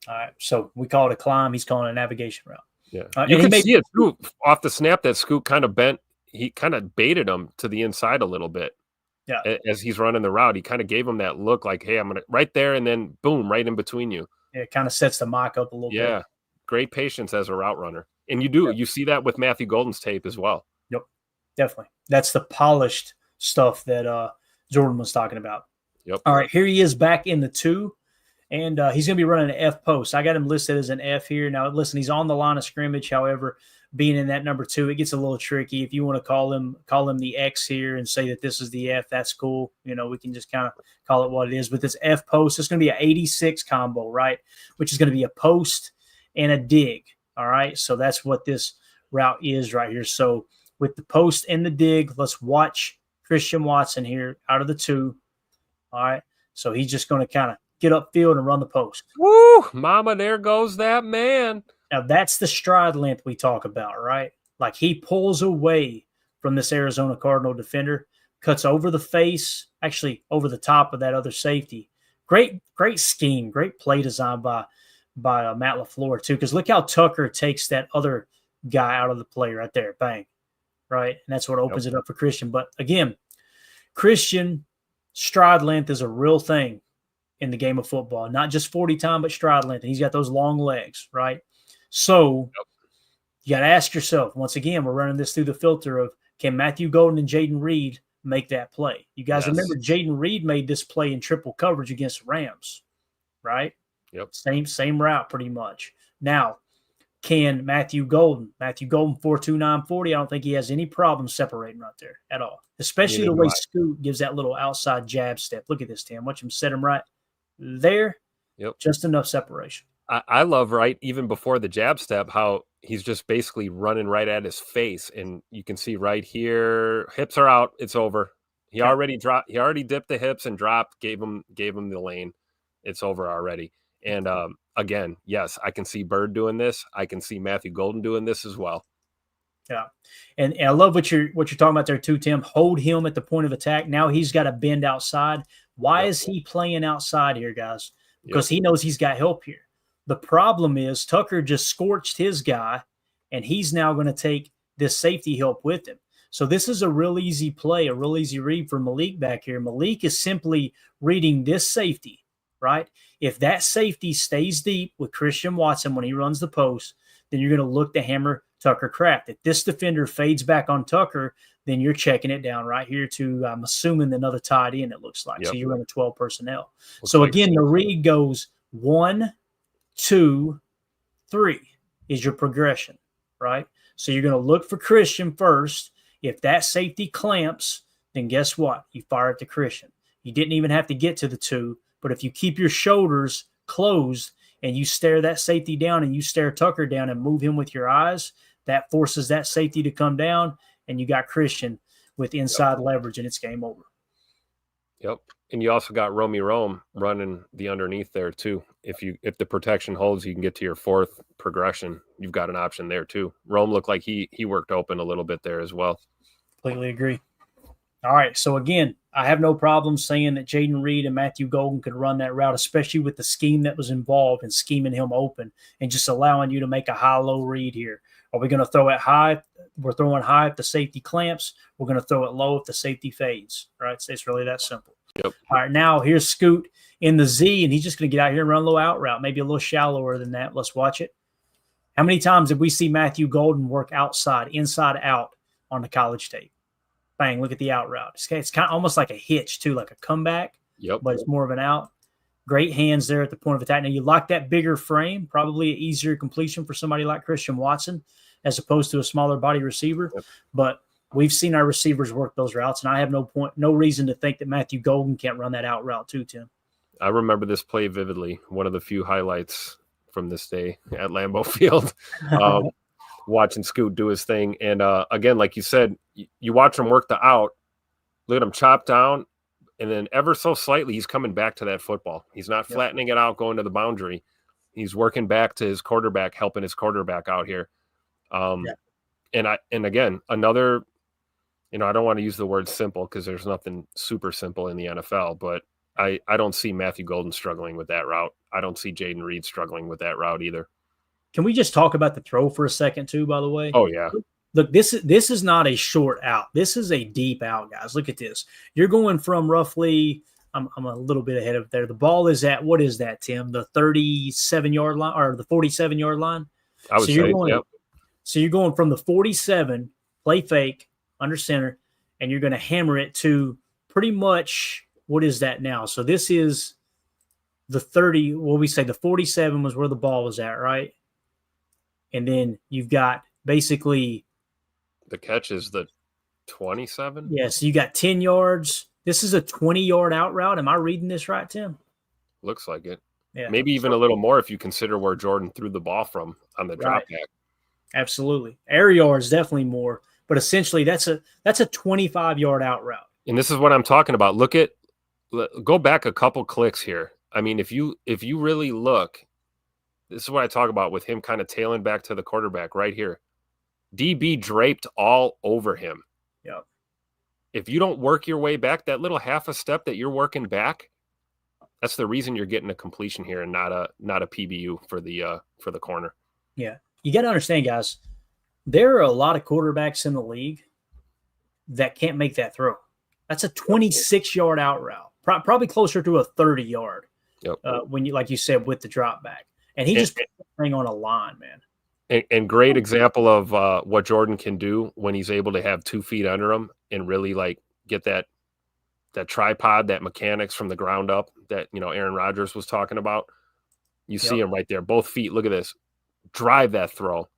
All right, so we call it a climb. He's calling it a navigation route. Yeah, you can see it too off the snap that Scoot kind of bent. He kind of baited him to the inside a little bit. Yeah, as he's running the route, he kind of gave him that look like, "Hey, I'm gonna right there," and then boom, right in between you. Yeah, it kind of sets the mock up a little bit. Yeah, great patience as a route runner. And you see that with Matthew Golden's tape as well. Yep, definitely. That's the polished stuff that Jordan was talking about. Yep. All right, here he is back in the 2, and he's going to be running an F post. I got him listed as an F here. Now, listen, he's on the line of scrimmage. However, being in that number 2, it gets a little tricky. If you want to call him the X here and say that this is the F, that's cool. We can just kind of call it what it is. But this F post, it's going to be an 86 combo, right, which is going to be a post and a dig. All right, so that's what this route is right here. So with the post and the dig, let's watch Christian Watson here out of the 2. All right, so he's just going to kind of get upfield and run the post. Woo, mama, there goes that man. Now that's the stride length we talk about, right? Like he pulls away from this Arizona Cardinal defender, cuts over the face, actually over the top of that other safety. Great scheme, great play design by Matt LaFleur too, because look how Tucker takes that other guy out of the play right there, bang, right? And that's what opens it up for Christian. But again, Christian stride length is a real thing in the game of football, not just 40 time, but stride length. And he's got those long legs, right? So you got to ask yourself, once again, we're running this through the filter of can Matthew Golden and Jaden Reed make that play? You guys remember Jaden Reed made this play in triple coverage against Rams. right? Yep. Same route pretty much. Now, can Matthew Golden 4.29 40? I don't think he has any problem separating right there at all. Especially the way Scoot gives that little outside jab step. Look at this, Tim. Watch him set him right there. Yep. Just enough separation. I love, right, even before the jab step, how he's just basically running right at his face. And you can see right here, hips are out. It's over. He already dropped. He already dipped the hips and dropped, gave him the lane. It's over already. And again, yes, I can see Bird doing this. I can see Matthew Golden doing this as well. Yeah. And I love what you're talking about there too, Tim. Hold him at the point of attack. Now he's got to bend outside. Why is he playing outside here, guys? Because he knows he's got help here. The problem is Tucker just scorched his guy, and he's now going to take this safety help with him. So this is a real easy play, a real easy read for Malik back here. Malik is simply reading this safety, right? If that safety stays deep with Christian Watson when he runs the post, then you're going to look to hammer Tucker Kraft. If this defender fades back on Tucker, then you're checking it down right here to, I'm assuming, another tight end, it looks like. So you're in a 12 personnel. So again, the read goes 1, 2, 3 is your progression, right? So you're going to look for Christian first. If that safety clamps, then guess what? You fire it to Christian. You didn't even have to get to the 2, but if you keep your shoulders closed and you stare that safety down and you stare Tucker down and move him with your eyes, that forces that safety to come down, and you got Christian with inside leverage, and it's game over. Yep. And you also got Romy Rome running the underneath there too. If the protection holds, you can get to your 4th progression. You've got an option there too. Rome looked like he worked open a little bit there as well. Completely agree. All right. So again, I have no problem saying that Jaden Reed and Matthew Golden could run that route, especially with the scheme that was involved in scheming him open and just allowing you to make a high-low read here. Are we going to throw it high? We're throwing high if the safety clamps. We're going to throw it low if the safety fades, right? It's really that simple. Yep. All right, now here's Scoot in the Z, and he's just going to get out here and run a little out route, maybe a little shallower than that. Let's watch it. How many times did we see Matthew Golden work outside, inside out on the college tape? Bang, look at the out route. It's kind of almost like a hitch, too, like a comeback, but it's more of an out. Great hands there at the point of attack. Now, you like that bigger frame, probably an easier completion for somebody like Christian Watson as opposed to a smaller body receiver. But we've seen our receivers work those routes, and I have no reason to think that Matthew Golden can't run that out route too, Tim. I remember this play vividly, one of the few highlights from this day at Lambeau Field, watching Scoot do his thing. And again, like you said, you watch him work the out, look at him chop down, and then ever so slightly, he's coming back to that football. He's not flattening it out, going to the boundary. He's working back to his quarterback, helping his quarterback out here. And again, another, I don't want to use the word simple because there's nothing super simple in the NFL, but I don't see Matthew Golden struggling with that route. I don't see Jaden Reed struggling with that route either. Can we just talk about the throw for a second too, by the way? Oh, yeah. Look, this is not a short out. This is a deep out, guys. Look at this. You're going from roughly, I'm a little bit ahead of there. The ball is at, what is that, Tim? The 37-yard line or the 47-yard line? I would say, yep. So you're going from the 47, play fake, under center, and you're going to hammer it to pretty much, what is that now? So this is the 30, we say the 47 was where the ball was at, right? And then you've got basically the catch is the 27. Yeah, so you got 10 yards. This is a 20-yard out route. Am I reading this right, Tim? Looks like it. Yeah. Maybe even a little more if you consider where Jordan threw the ball from on the drop back. Absolutely. Air yards definitely more, but essentially that's a 25-yard out route. And this is what I'm talking about. Go back a couple clicks here. I mean, if you really look, this is what I talk about with him kind of tailing back to the quarterback right here. DB draped all over him. Yep. If you don't work your way back, that little half a step that you're working back, that's the reason you're getting a completion here and not a PBU for the corner. Yeah. You got to understand, guys, there are a lot of quarterbacks in the league that can't make that throw. That's a 26-yard out route, probably closer to a 30-yard. Yep. When you, like you said, with the drop back. And he just put the thing on a line, man. And great example of what Jordan can do when he's able to have 2 feet under him and really like get that tripod, that mechanics from the ground up that, Aaron Rodgers was talking about. You see him right there, both feet. Look at this. Drive that throw.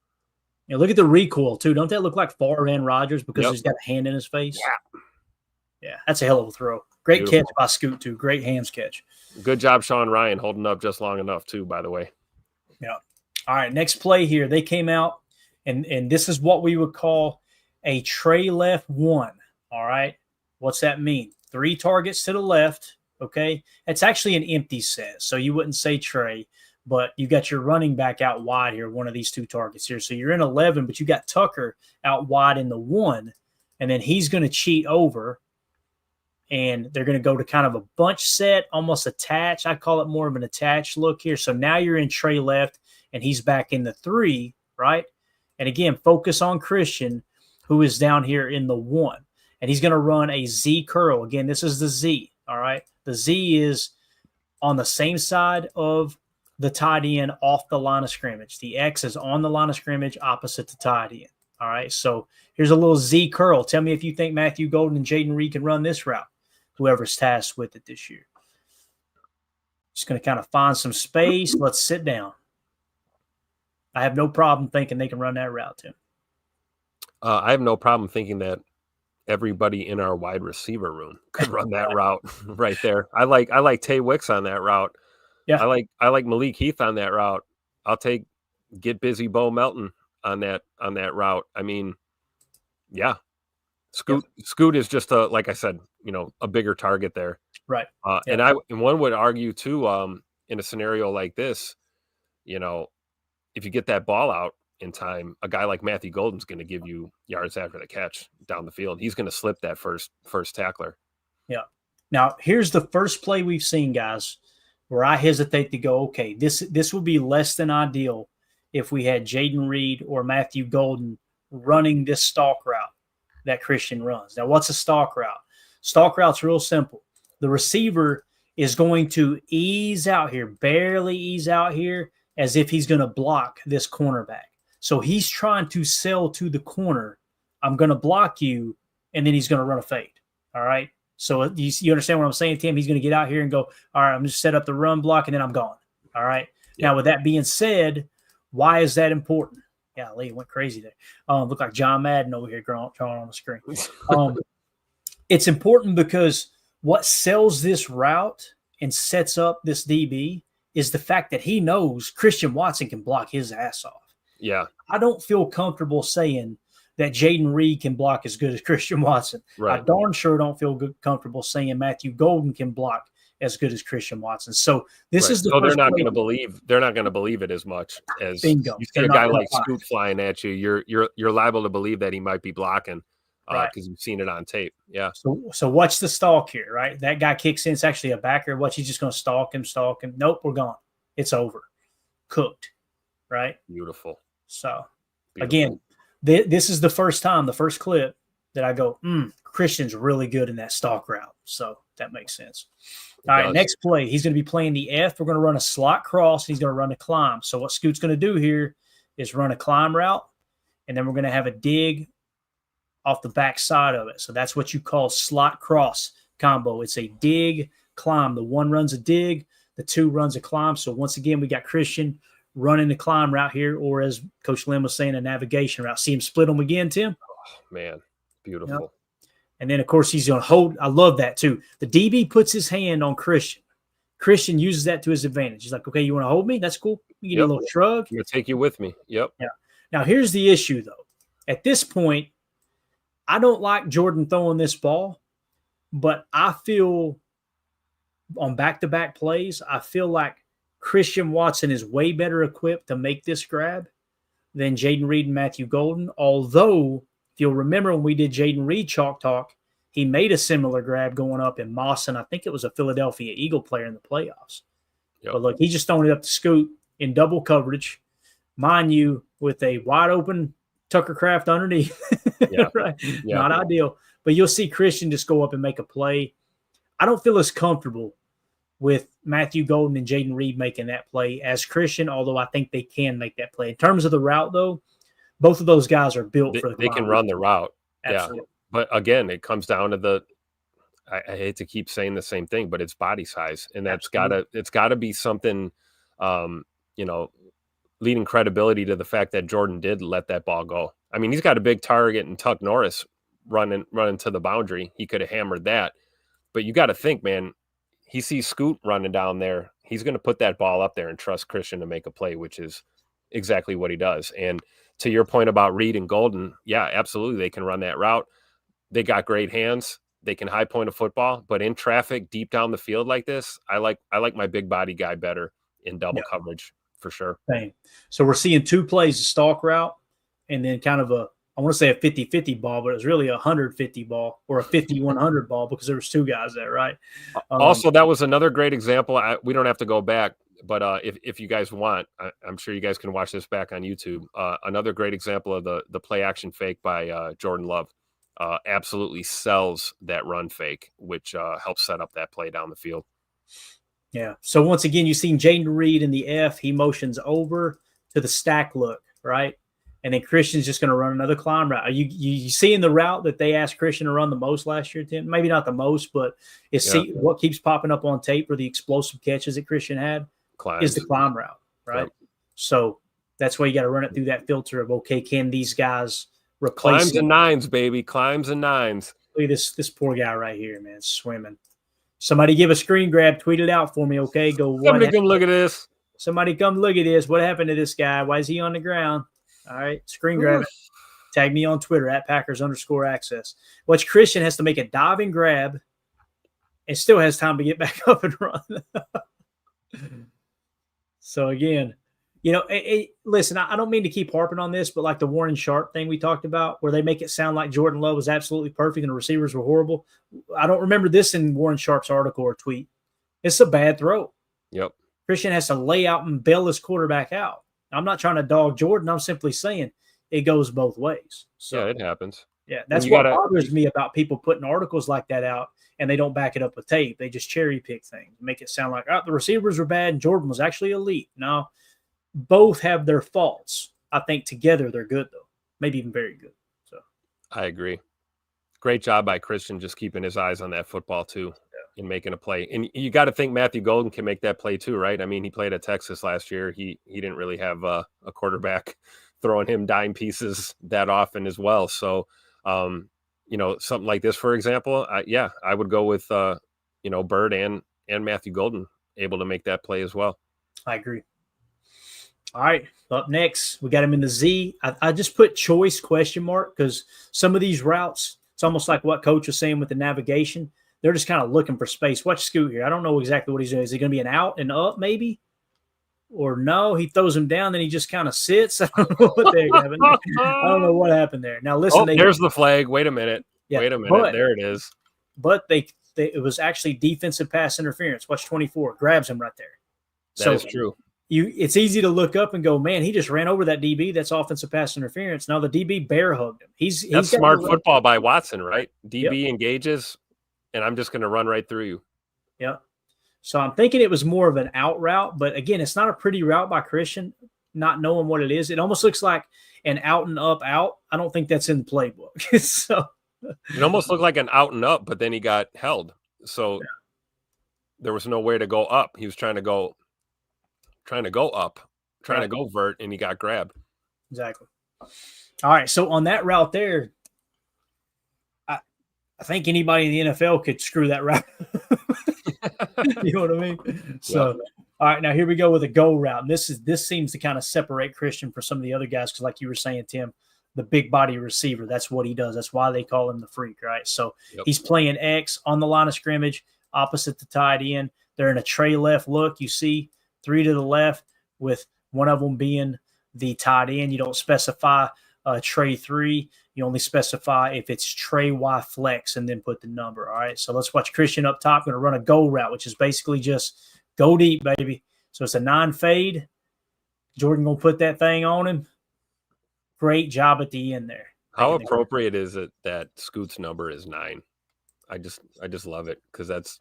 Yeah, look at the recoil, too. Don't that look like Favre and Rodgers because Yep. he's got a hand in his face? Yeah. Yeah, that's a hell of a throw. Great Beautiful catch by Scoot, too. Great hands catch. Good job, Sean Ryan, holding up just long enough, too, by the way. Yeah. All right, next play here. They came out, and this is what we would call a tray left one. All right. What's that mean? 3 targets to the left. Okay. It's actually an empty set, so you wouldn't say tray, but you got your running back out wide here, one of these 2 targets here. So you're in 11, but you got Tucker out wide in the 1, and then he's going to cheat over, and they're going to go to kind of a bunch set, almost attached. I call it more of an attached look here. So now you're in tray left, and he's back in the 3, right? And again, focus on Christian, who is down here in the 1. And he's going to run a Z curl. Again, this is the Z, all right? The Z is on the same side of the tight end off the line of scrimmage. The X is on the line of scrimmage opposite the tight end, all right? So here's a little Z curl. Tell me if you think Matthew Golden and Jaden Reed can run this route, whoever's tasked with it this year. Just going to kind of find some space. Let's sit down. I have no problem thinking they can run that route, Tim. I have no problem thinking that everybody in our wide receiver room could run that route right there. I like Tay Wicks on that route. Yeah. I like Malik Heath on that route. I'll take Get Busy Bo Melton on that route. I mean, yeah. Scoot is just like I said, a bigger target there. Right. And one would argue too, in a scenario like this, if you get that ball out in time, a guy like Matthew Golden's going to give you yards after the catch down the field. He's going to slip that first tackler. Yeah. Now, here's the first play we've seen, guys, where I hesitate to go, okay, this would be less than ideal if we had Jaden Reed or Matthew Golden running this stalk route that Christian runs. Now, what's a stalk route? Stalk route's real simple. The receiver is going to ease out here, barely ease out here, as if he's going to block this cornerback. So he's trying to sell to the corner, I'm going to block you, and then he's going to run a fade. All right? So you understand what I'm saying, Tim? He's going to get out here and go, all right, I'm going to set up the run block, and then I'm gone. All right? Yeah. Now, with that being said, why is that important? Yeah, Lee went crazy there. Looked like John Madden over here drawing on the screen. It's important because what sells this route and sets up this DB is the fact that he knows Christian Watson can block his ass off. Yeah. I don't feel comfortable saying that Jaden Reed can block as good as Christian Watson. Right. I darn sure don't feel comfortable saying Matthew Golden can block as good as Christian Watson. So this is the they're not going to believe. They're not going to believe it as much as Bingo. You see a guy like Scoot flying at you. You're liable to believe that he might be blocking because you've seen it on tape. Yeah. So watch the stalk here, right? That guy kicks in. It's actually a backer. Watch, he's just going to stalk him. Nope, we're gone. It's over. Cooked, right? Beautiful. So, again, this is the first clip that I go, Christian's really good in that stalk route. So that makes sense. All right, next play. He's going to be playing the F. We're going to run a slot cross. He's going to run a climb. So what Scoot's going to do here is run a climb route, and then we're going to have a dig off the back side of it. So that's what you call slot cross combo. It's a dig, climb. The 1 runs a dig. The 2 runs a climb. So once again, we got Christian running the climb route here, or as Coach Lynn was saying, a navigation route. See him split them again, Tim? Oh, man, beautiful. Yep. And then, of course, he's going to hold. I love that, too. The DB puts his hand on Christian. Christian uses that to his advantage. He's like, okay, you want to hold me? That's cool. You get a little shrug. I'm going to take you with me. Yep. Yeah. Now, here's the issue, though. At this point, I don't like Jordan throwing this ball, but I feel on back-to-back plays, I feel like Christian Watson is way better equipped to make this grab than Jaden Reed and Matthew Golden. Although, if you'll remember when we did Jaden Reed Chalk Talk, he made a similar grab going up in Moss, and I think it was a Philadelphia Eagle player in the playoffs. Yep. But look, he's just throwing it up to Scoot in double coverage, mind you, with a wide-open Tucker Craft underneath. Yeah. Right? Yeah. Not ideal. But you'll see Christian just go up and make a play. I don't feel as comfortable with Matthew Golden and Jaden Reed making that play as Christian, although I think they can make that play. In terms of the route, though, both of those guys are built for the They can run the route. Absolutely. Yeah. But again, it comes down to I hate to keep saying the same thing, but it's body size, and it's gotta be something, leading credibility to the fact that Jordan did let that ball go. I mean, he's got a big target and Tuck Norris running to the boundary. He could have hammered that, but you got to think, man, he sees Scoot running down there. He's going to put that ball up there and trust Christian to make a play, which is exactly what he does. And to your point about Reed and Golden, yeah, absolutely. They can run that route. They got great hands. They can high point a football, but in traffic deep down the field like this, I like my big body guy better in double coverage for sure. Same. So we're seeing 2 plays, a stalk route, and then kind of I want to say a 50-50 ball, but it was really a 150 ball or a 50-100 ball because there was 2 guys there, right? Also, that was another great example. We don't have to go back, but if you guys want, I'm sure you guys can watch this back on YouTube. Another great example of the play action fake by Jordan Love. Absolutely sells that run fake, which helps set up that play down the field. Yeah. So once again, you've seen Jaden Reed in the F. He motions over to the stack look, right? And then Christian's just going to run another climb route. Are you seeing the route that they asked Christian to run the most last year, Tim? Maybe not the most, but what keeps popping up on tape for the explosive catches that Christian had is the climb route, right? Yep. So that's why you got to run it through that filter of, okay, can these guys replace climbs and nines, baby, climbs and nines. Look at this poor guy right here, man, swimming. Somebody give a screen grab, tweet it out for me, okay? Somebody come look at this. Somebody come look at this. What happened to this guy? Why is he on the ground? All right, screen grab it. Tag me on Twitter at Packers_access. Watch Christian has to make a diving grab and still has time to get back up and run. So again, listen, I don't mean to keep harping on this, but like the Warren Sharp thing we talked about, where they make it sound like Jordan Love was absolutely perfect and the receivers were horrible. I don't remember this in Warren Sharp's article or tweet. It's a bad throw. Yep. Christian has to lay out and bail his quarterback out. I'm not trying to dog Jordan. I'm simply saying it goes both ways. So yeah, it happens. Yeah, that's what bothers me about people putting articles like that out and they don't back it up with tape. They just cherry pick things, make it sound like the receivers were bad and Jordan was actually elite. No. Both have their faults. I think together they're good, though. Maybe even very good. So I agree. Great job by Christian just keeping his eyes on that football, too, and making a play. And you got to think Matthew Golden can make that play, too, right? I mean, he played at Texas last year. He didn't really have a quarterback throwing him dime pieces that often as well. So, something like this, for example, I would go with, Bird and Matthew Golden able to make that play as well. I agree. All right, up next, we got him in the Z. I just put choice question mark because some of these routes, it's almost like what Coach was saying with the navigation. They're just kind of looking for space. Watch Scoot here. I don't know exactly what he's doing. Is he going to be an out and up maybe? Or no, he throws him down, then he just kind of sits. I don't know what happened. I don't know what happened there. Now, listen. There's the flag. Wait a minute. Yeah, wait a minute. There it is. But it was actually defensive pass interference. Watch 24. Grabs him right there. That is true. It's easy to look up and go, man, he just ran over that DB. That's offensive pass interference. Now the DB bear hugged him. That's smart football by Watson, right? DB engages, and I'm just going to run right through you. Yep. So I'm thinking it was more of an out route, but again, it's not a pretty route by Christian, not knowing what it is. It almost looks like an out and up out. I don't think that's in the playbook. So it almost looked like an out and up, but then he got held. So there was nowhere to go up. He was trying to go up, trying to go vert, and he got grabbed. Exactly. All right, so on that route there, I think anybody in the NFL could screw that route. You know what I mean? So, all right, now here we go with a go route. And this seems to kind of separate Christian from some of the other guys because, like you were saying, Tim, the big body receiver, that's what he does. That's why they call him the freak, right? So he's playing X on the line of scrimmage, opposite the tight end. They're in a tray left look. You see 3 to the left, with one of them being the tight end. You don't specify tray 3. You only specify if it's tray Y flex and then put the number. All right, so let's watch Christian up top. Going to run a go route, which is basically just go deep, baby. So it's a 9 fade. Jordan going to put that thing on him. Great job at the end there. How appropriate is it that Scoot's number is 9? I just love it because that's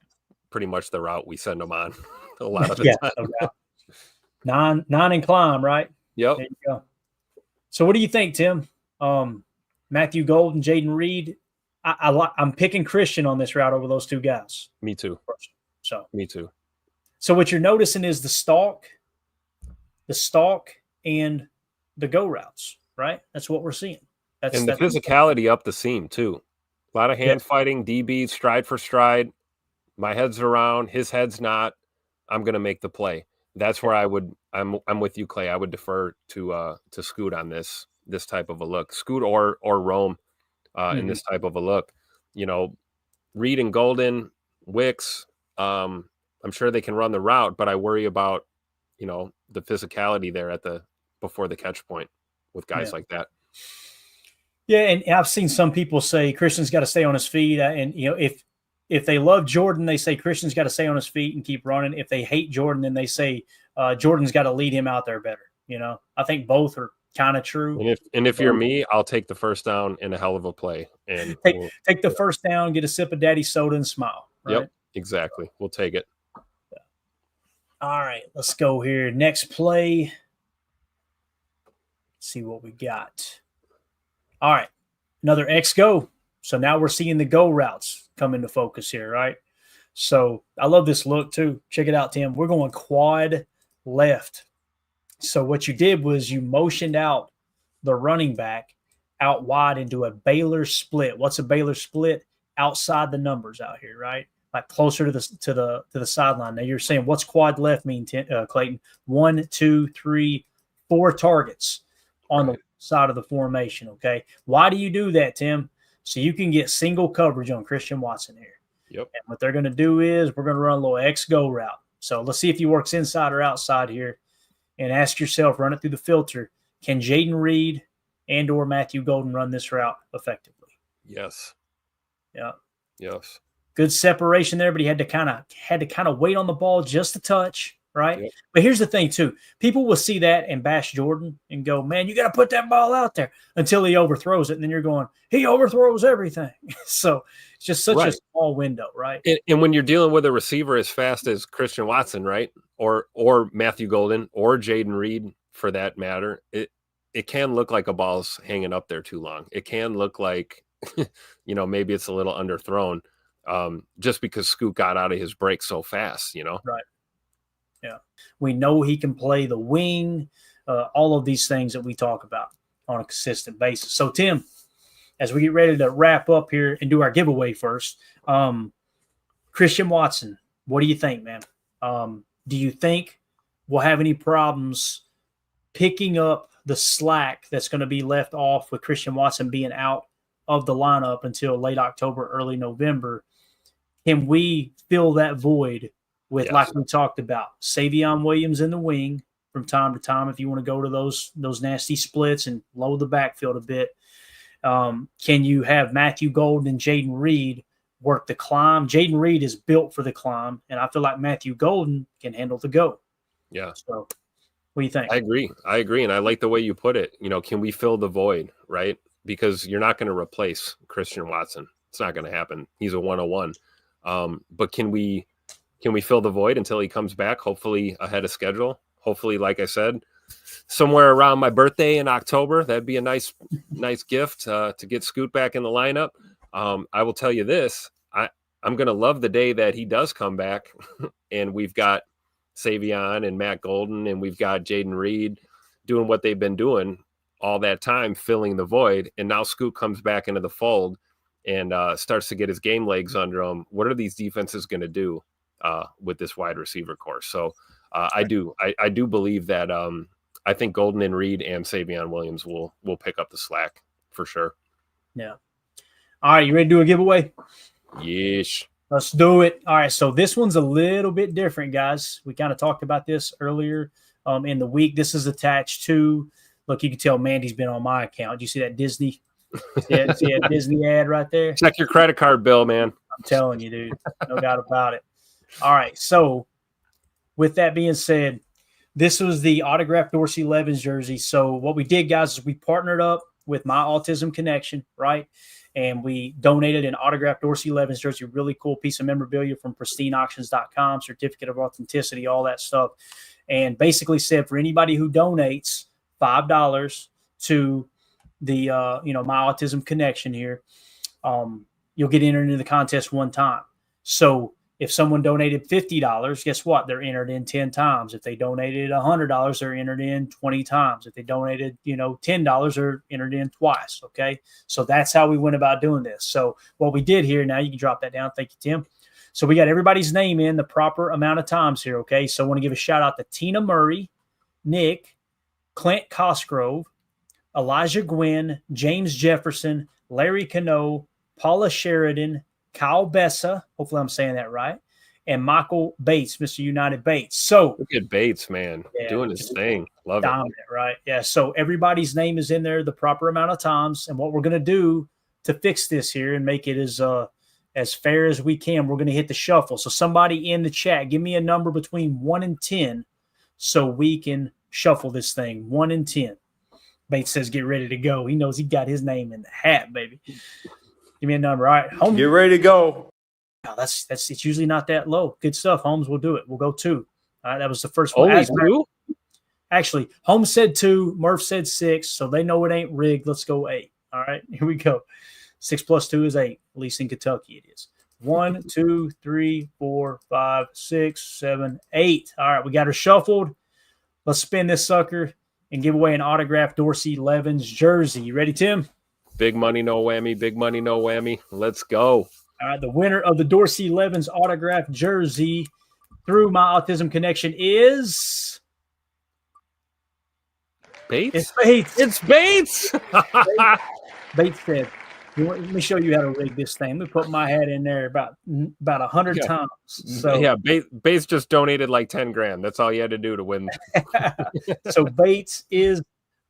pretty much the route we send them on a lot of the time. 9 and climb, right? Yep. There you go. So what do you think, Tim? Matthew Golden, Jaden Reed, I'm picking Christian on this route over those two guys. Me too. So me too. So what you're noticing is the stalk, and the go routes, right? That's what we're seeing. And the physicality up the seam too. A lot of hand fighting, DBs, stride for stride. My head's around, his head's not. I'm going to make the play. That's where I'm with you, Clay. I would defer to Scoot on this type of a look. Scoot or Rome in this type of a look. You know, Reed and Golden, Wicks, I'm sure they can run the route, but I worry about, you know, the physicality there before the catch point with guys like that. Yeah, and I've seen some people say Christian's got to stay on his feet, and you know, if they love Jordan, they say Christian's got to stay on his feet and keep running. If they hate Jordan, then they say Jordan's got to lead him out there better. You know, I think both are kind of true. And if you're me, I'll take the first down in a hell of a play and take the first down, get a sip of daddy's soda, and smile. Right? Yep, exactly. We'll take it. Yeah. All right, let's go here. Next play. Let's see what we got. All right, another X go. So now we're seeing the go routes come into focus here, right? So I love this look too. Check it out, Tim. We're going quad left. So what you did was you motioned out the running back out wide into a Baylor split. What's a Baylor split? Outside the numbers out here, right? Like closer to the sideline. Now you're saying what's quad left mean, Clayton? 1, 2, 3, 4 targets on the side of the formation. Okay, why do you do that, Tim? So you can get single coverage on Christian Watson here. Yep. And what they're going to do is we're going to run a little X go route. So let's see if he works inside or outside here, and ask yourself, run it through the filter. Can Jaden Reed and or Matthew Golden run this route effectively? Yes. Yeah. Yes. Good separation there, but he had to kind of wait on the ball just a touch. Right. Yep. But here's the thing, too. People will see that and bash Jordan and go, man, you got to put that ball out there until he overthrows it. And then you're going, he overthrows everything. So it's just such a small window. Right. And when you're dealing with a receiver as fast as Christian Watson, right, or Matthew Golden or Jaden Reed, for that matter, it can look like a ball's hanging up there too long. It can look like, you know, maybe it's a little underthrown just because Scoot got out of his break so fast, you know. Right. Yeah, we know he can play the wing, all of these things that we talk about on a consistent basis. So, Tim, as we get ready to wrap up here and do our giveaway first, Christian Watson, what do you think, man? Do you think we'll have any problems picking up the slack that's going to be left off with Christian Watson being out of the lineup until late October, early November? Can we fill that void with, like we talked about, Savion Williams in the wing from time to time if you want to go to those nasty splits and load the backfield a bit? Can you have Matthew Golden and Jaden Reed work the climb? Jaden Reed is built for the climb, and I feel like Matthew Golden can handle the go. Yeah. So what do you think? I agree, and I like the way you put it. You know, can we fill the void, right? Because you're not going to replace Christian Watson. It's not going to happen. He's a 101. But can we fill the void until he comes back, hopefully ahead of schedule? Hopefully, like I said, somewhere around my birthday in October. That'd be a nice gift to get Scoot back in the lineup. I will tell you this. I'm going to love the day that he does come back and we've got Savion and Matt Golden and we've got Jaden Reed doing what they've been doing all that time, filling the void. And now Scoot comes back into the fold and starts to get his game legs under him. What are these defenses going to do with this wide receiver course? So I do believe that I think Golden and Reed and Savion Williams will pick up the slack for sure. Yeah. All right, you ready to do a giveaway? Yeesh. Let's do it. All right, so this one's a little bit different, guys. We kind of talked about this earlier in the week. This is attached to, look, you can tell Mandy's been on my account. Do you see that Disney? See that Disney ad right there? Check your credit card bill, man. I'm telling you, dude. No doubt about it. All right, so with that being said, this was the autographed Dorsey Levens jersey. So what we did, guys, is we partnered up with My Autism Connection, right? And we donated an autographed Dorsey Levens jersey, really cool piece of memorabilia from pristineauctions.com, certificate of authenticity, all that stuff. And basically said for anybody who donates $5 to the My Autism Connection here, you'll get entered into the contest one time. So if someone donated $50, guess what? They're entered in 10 times. If they donated $100, they're entered in 20 times. If they donated, $10, they're entered in twice. Okay. So that's how we went about doing this. So what we did here, now you can drop that down. Thank you, Tim. So we got everybody's name in the proper amount of times here. Okay. So I want to give a shout out to Tina Murray, Nick, Clint Cosgrove, Elijah Gwynn, James Jefferson, Larry Cano, Paula Sheridan, Kyle Bessa, hopefully I'm saying that right, and Michael Bates, Mr. United Bates. So look at Bates, man, doing his thing. Love dominant, it. Right? Yeah. So everybody's name is in there the proper amount of times. And what we're going to do to fix this here and make it as fair as we can, we're going to hit the shuffle. So somebody in the chat, give me a number between 1 and 10 so we can shuffle this thing. 1 and 10. Bates says, get ready to go. He knows he got his name in the hat, baby. Give me a number. All right. Holmes. Get ready to go. Oh, it's usually not that low. Good stuff. Holmes will do it. We'll go 2. All right. That was the first one. Only 2? Actually, Holmes said 2. Murph said 6. So they know it ain't rigged. Let's go 8. All right. Here we go. 6 plus 2 is 8. At least in Kentucky it is. 1, 2, 3, 4, 5, 6, 7, 8. All right. We got her shuffled. Let's spin this sucker and give away an autographed Dorsey Levens jersey. You ready, Tim? Big money, no whammy. Big money, no whammy. Let's go. All right, the winner of the Dorsey Levens autographed jersey through My Autism Connection is Bates. It's Bates. It's Bates. Bates said, "Let me show you how to rig this thing. Let me put my hat in there about 100 times." So yeah, Bates just donated like 10 grand. That's all you had to do to win. So Bates is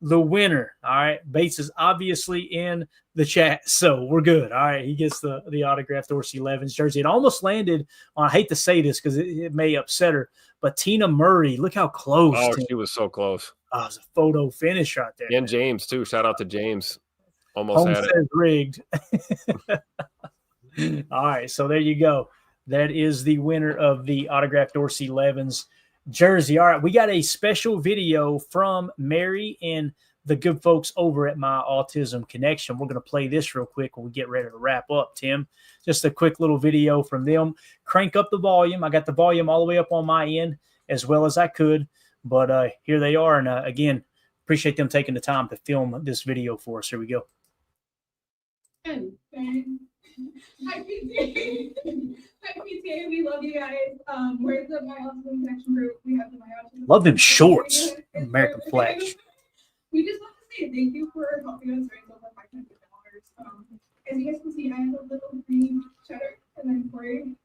the winner. All right. Bates is obviously in the chat. So we're good. All right. He gets the autographed Dorsey Levens jersey. It almost landed on, I hate to say this because it may upset her, but Tina Murray, look how close. Oh, she was so close. Oh, it was a photo finish right there. And James, too. Shout out to James. Almost Holmes had says rigged. All right. So there you go. That is the winner of the autographed Dorsey Levens jersey. All right, we got a special video from Mary and the good folks over at My Autism Connection. We're going to play this real quick when we get ready to wrap up, Tim. Just a quick little video from them. Crank up the volume. I got the volume all the way up on my end as well as I could, but here they are. And again, appreciate them taking the time to film this video for us. Here we go. Hi, PTA. Hi, PTA. We love you guys. We're the My Autism Connection group. We have the My Autism. Love them shorts. American flags. We just want to say thank you for helping us raise over $500. As you guys can see, I have a little green cheddar, and then Corey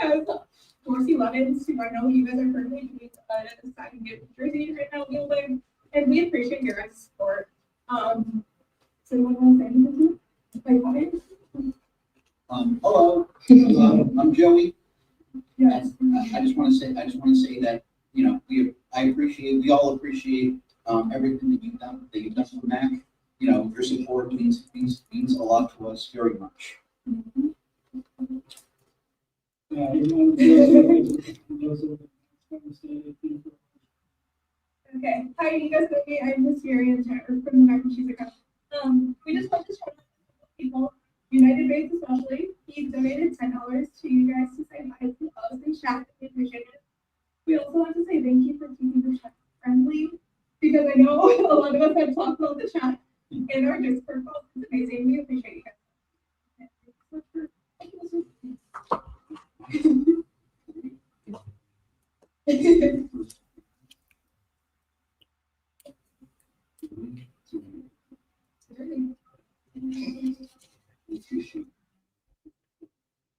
has Dorsey Levens, who I know you guys are currently doing a second gift jersey right now, and we appreciate your guys' support. So you want to say anything? Hello, I'm Joey. Yes. I just want to say that, you know, we all appreciate everything that you've done for Mac. You know, your support means a lot to us very much. Okay. Hi, you guys know me. I'm Miss Mary from the Mac and Cheese account. We just want to shout out to people, United Bates especially. He donated $10 to you guys to say hi to us and chat. We appreciate it. We also want to say thank you for keeping the chat friendly, because I know a lot of us have talked about the chat in our Discord calls. It's amazing. We appreciate you guys.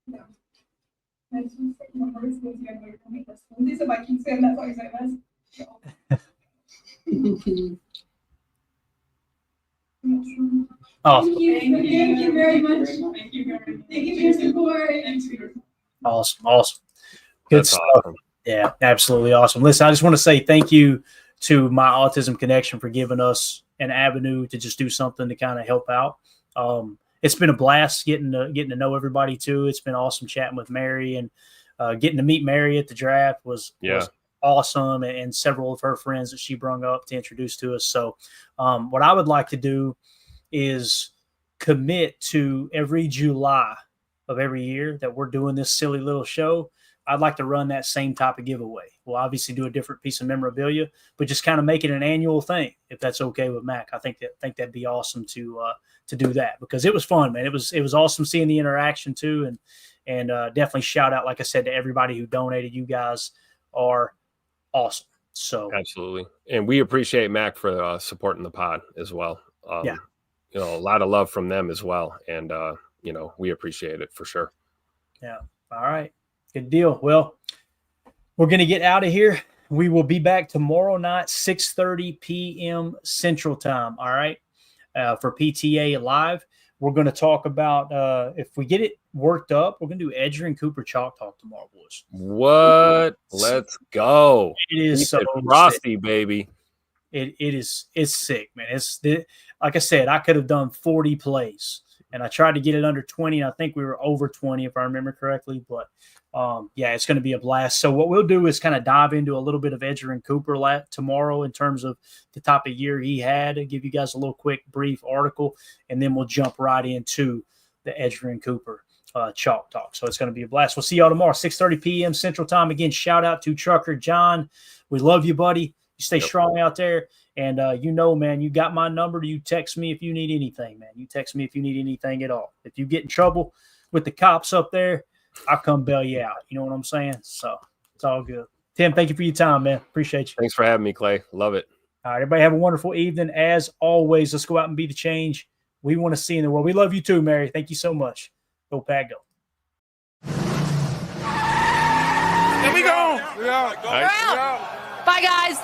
No. That's just like one word skills you guys are make us. These are Viking stand, that's why I say this. Awesome. Thank you very much. Thank you for your support. Awesome. Good That's stuff. awesome. Yeah, absolutely awesome. Listen, I just want to say thank you to My Autism Connection for giving us an avenue to just do something to kind of help out. It's been a blast getting to know everybody too. It's been awesome chatting with Mary, and getting to meet Mary at the draft was awesome, and several of her friends that she brought up to introduce to us. So what I would like to do is commit to every July of every year that we're doing this silly little show, I'd like to run that same type of giveaway. We'll obviously do a different piece of memorabilia, but just kind of make it an annual thing, if that's okay with Mac. I think that'd be awesome to do that, because it was fun, man. It was awesome seeing the interaction too, and definitely shout out, like I said, to everybody who donated. You guys are awesome. So absolutely, and we appreciate Mac for supporting the pod as well. Yeah, you know, a lot of love from them as well, and you know, we appreciate it for sure. Yeah. All right. Good deal. Well, we're going to get out of here. We will be back tomorrow night, 6:30 p.m. Central Time. All right. For PTA Live. We're going to talk about, if we get it worked up, we're going to do Edgerrin Cooper Chalk Talk tomorrow, boys. What? Let's go. It is so frosty, baby. It's sick, man. Like I said, I could have done 40 plays, and I tried to get it under 20. And I think we were over 20, if I remember correctly. But yeah, it's going to be a blast. So what we'll do is kind of dive into a little bit of Edgerrin Cooper tomorrow in terms of the type of year he had, and give you guys a little quick, brief article, and then we'll jump right into the Edgerrin Cooper Chalk Talk. So it's going to be a blast. We'll see y'all tomorrow, 6:30 p.m. Central Time. Again, shout out to Trucker John. We love you, buddy. You stay strong out there. And you know, man, you got my number. You text me if you need anything, man. You text me if you need anything at all. If you get in trouble with the cops up there, I'll come bail you out. You know what I'm saying? So it's all good. Tim, thank you for your time, man. Appreciate you. Thanks for having me, Clay. Love it. All right, everybody have a wonderful evening. As always, let's go out and be the change we want to see in the world. We love you too, Mary. Thank you so much. Go Pack, go. There we go. Nice. Bye, guys.